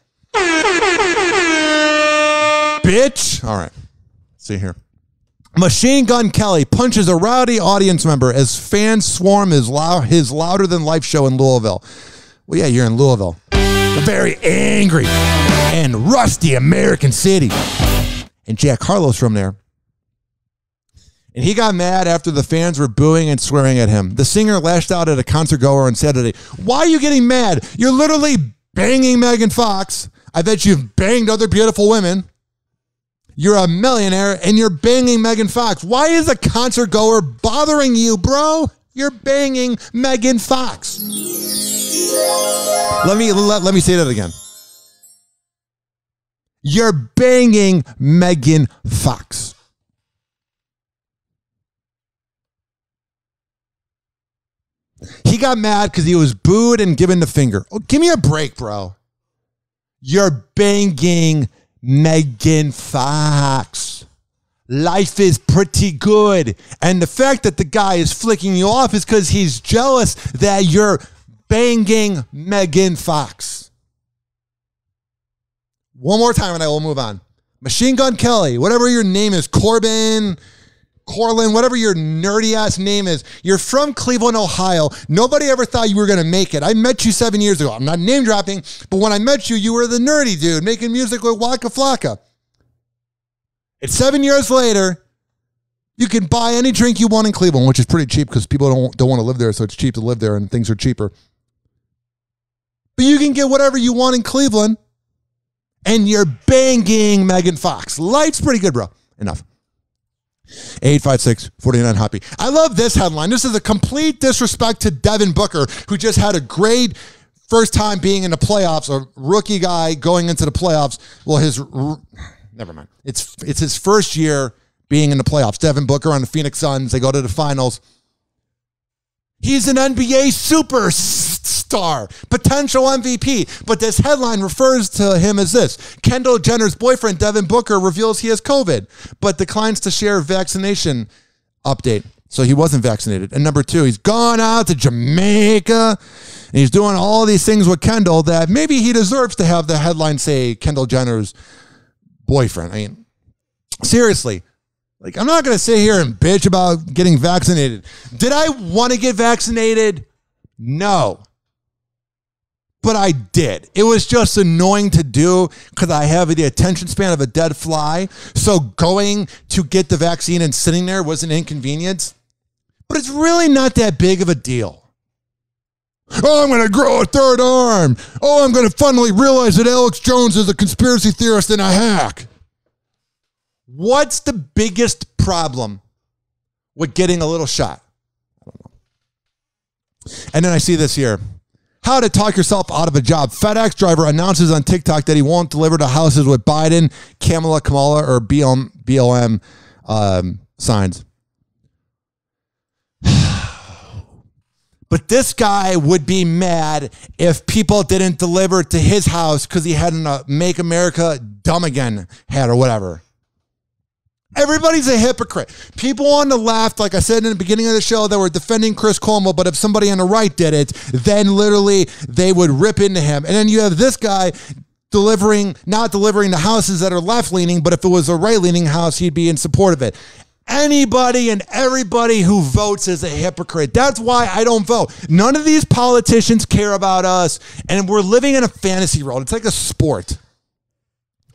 Bitch. All right. Let's see here. Machine Gun Kelly punches a rowdy audience member as fans swarm his Louder Than Life show in Louisville. Well, yeah, you're in Louisville. A very angry and rusty American city. And Jack Harlow's from there. And he got mad after the fans were booing and swearing at him. The singer lashed out at a concert goer on Saturday. Why are you getting mad? You're literally banging Megan Fox. I bet you've banged other beautiful women. You're a millionaire and you're banging Megan Fox. Why is a concert goer bothering you, bro? You're banging Megan Fox. Let me say that again. You're banging Megan Fox. He got mad because he was booed and given the finger. Oh, give me a break, bro. You're banging Megan Fox. Life is pretty good. And the fact that the guy is flicking you off is because he's jealous that you're banging Megan Fox. One more time and I will move on. Machine Gun Kelly, whatever your name is, Corlin, whatever your nerdy ass name is. You're from Cleveland, Ohio. Nobody ever thought you were going to make it. I met you 7 years ago. I'm not name dropping, but when I met you, you were the nerdy dude making music with Waka Flocka. It's 7 years later. You can buy any drink you want in Cleveland, which is pretty cheap because people don't want to live there, so it's cheap to live there and things are cheaper. But you can get whatever you want in Cleveland, and you're banging Megan Fox. Life's pretty good, bro. Enough. 856-49-HOPPY. I love this headline. This is a complete disrespect to Devin Booker, who just had a great first time being in the playoffs, a rookie guy going into the playoffs. Well, never mind. It's his first year being in the playoffs. Devin Booker on the Phoenix Suns. They go to the finals. He's an NBA superstar, potential MVP. But this headline refers to him as this. Kendall Jenner's boyfriend, Devin Booker, reveals he has COVID, but declines to share vaccination update. So he wasn't vaccinated. And number two, he's gone out to Jamaica, and he's doing all these things with Kendall that maybe he deserves to have the headline say Kendall Jenner's boyfriend. I mean, seriously. Like, I'm not going to sit here and bitch about getting vaccinated. Did I want to get vaccinated? No. But I did. It was just annoying to do because I have the attention span of a dead fly. So going to get the vaccine and sitting there was an inconvenience. But it's really not that big of a deal. Oh, I'm going to grow a third arm. Oh, I'm going to finally realize that Alex Jones is a conspiracy theorist and a hack. What's the biggest problem with getting a little shot? I don't know. And then I see this here. How to talk yourself out of a job. FedEx driver announces on TikTok that he won't deliver to houses with Biden, Kamala, or BLM signs. But this guy would be mad if people didn't deliver to his house because he had a Make America Dumb Again hat or whatever. Everybody's a hypocrite. People on the left, like I said in the beginning of the show, that were defending Chris Cuomo, but if somebody on the right did it, then literally they would rip into him. And then you have this guy not delivering to houses that are left-leaning, but if it was a right-leaning house, he'd be in support of it. Anybody and everybody who votes is a hypocrite. That's why I don't vote. None of these politicians care about us, and we're living in a fantasy world. It's like a sport.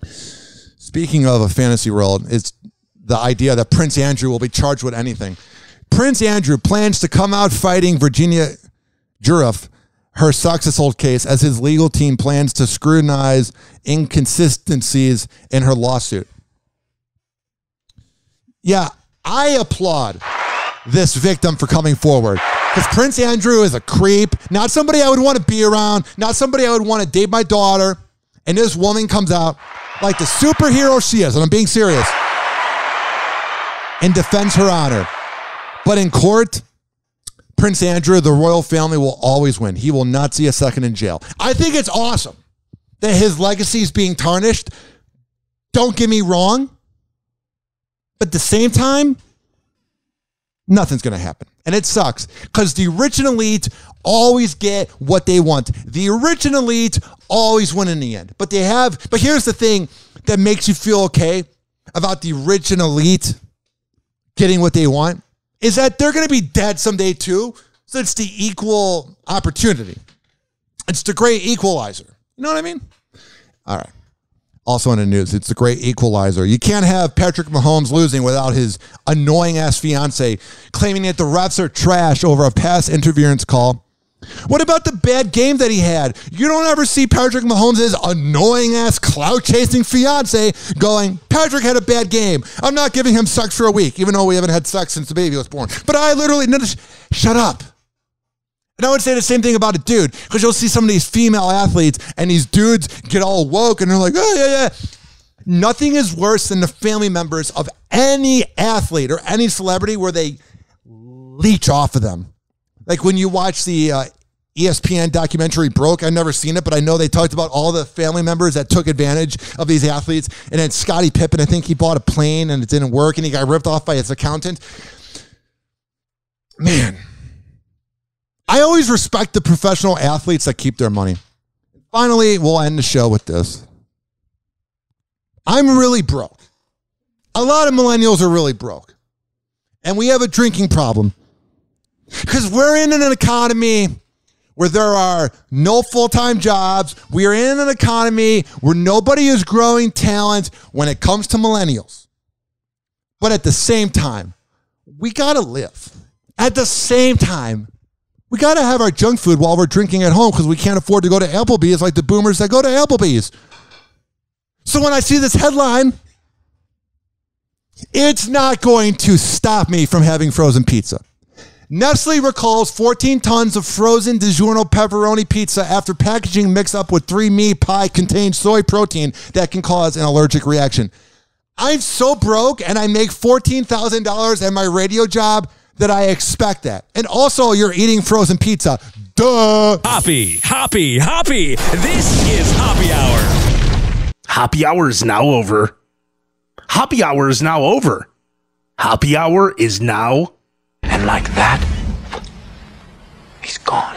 Speaking of a fantasy world, it's the idea that Prince Andrew will be charged with anything. Prince Andrew plans to come out fighting Virginia Giuffre, her success hold case as his legal team plans to scrutinize inconsistencies in her lawsuit. Yeah, I applaud this victim for coming forward. Because Prince Andrew is a creep, not somebody I would want to be around, not somebody I would want to date my daughter. And this woman comes out like the superhero she is, and I'm being serious, and defends her honor. But in court, Prince Andrew, the royal family will always win. He will not see a second in jail. I think it's awesome that his legacy is being tarnished. Don't get me wrong. But at the same time, nothing's going to happen. And it sucks because the rich and elite always get what they want. The rich and elite always win in the end. But here's the thing that makes you feel okay about the rich and elite getting what they want is that they're going to be dead someday too. So it's the equal opportunity. It's the great equalizer. You know what I mean? All right. Also in the news, it's the great equalizer. You can't have Patrick Mahomes losing without his annoying-ass fiance claiming that the refs are trash over a pass interference call. What about the bad game that he had? You don't ever see Patrick Mahomes' annoying-ass clout-chasing fiance going, Patrick had a bad game. I'm not giving him sex for a week, even though we haven't had sex since the baby was born. But I literally, shut up. And I would say the same thing about a dude, because you'll see some of these female athletes and these dudes get all woke and they're like, oh, yeah. Nothing is worse than the family members of any athlete or any celebrity where they leech off of them. Like when you watch the ESPN documentary Broke, I've never seen it, but I know they talked about all the family members that took advantage of these athletes. And then Scottie Pippen, I think he bought a plane and it didn't work and he got ripped off by his accountant. Man. I always respect the professional athletes that keep their money. Finally, we'll end the show with this. I'm really broke. A lot of millennials are really broke. And we have a drinking problem. Because we're in an economy where there are no full-time jobs. We are in an economy where nobody is growing talent when it comes to millennials. But at the same time, we got to live. At the same time, we got to have our junk food while we're drinking at home because we can't afford to go to Applebee's like the boomers that go to Applebee's. So when I see this headline, it's not going to stop me from having frozen pizza. Nestle recalls 14 tons of frozen DiGiorno pepperoni pizza after packaging mix-up with 3 meat pie contains soy protein that can cause an allergic reaction. I'm so broke and I make $14,000 at my radio job that I expect that. And also, you're eating frozen pizza. Duh.
Hoppy. This is Hoppy Hour.
Hoppy Hour is now over. Hoppy Hour is now over. Hoppy Hour is now. And like that, he's gone.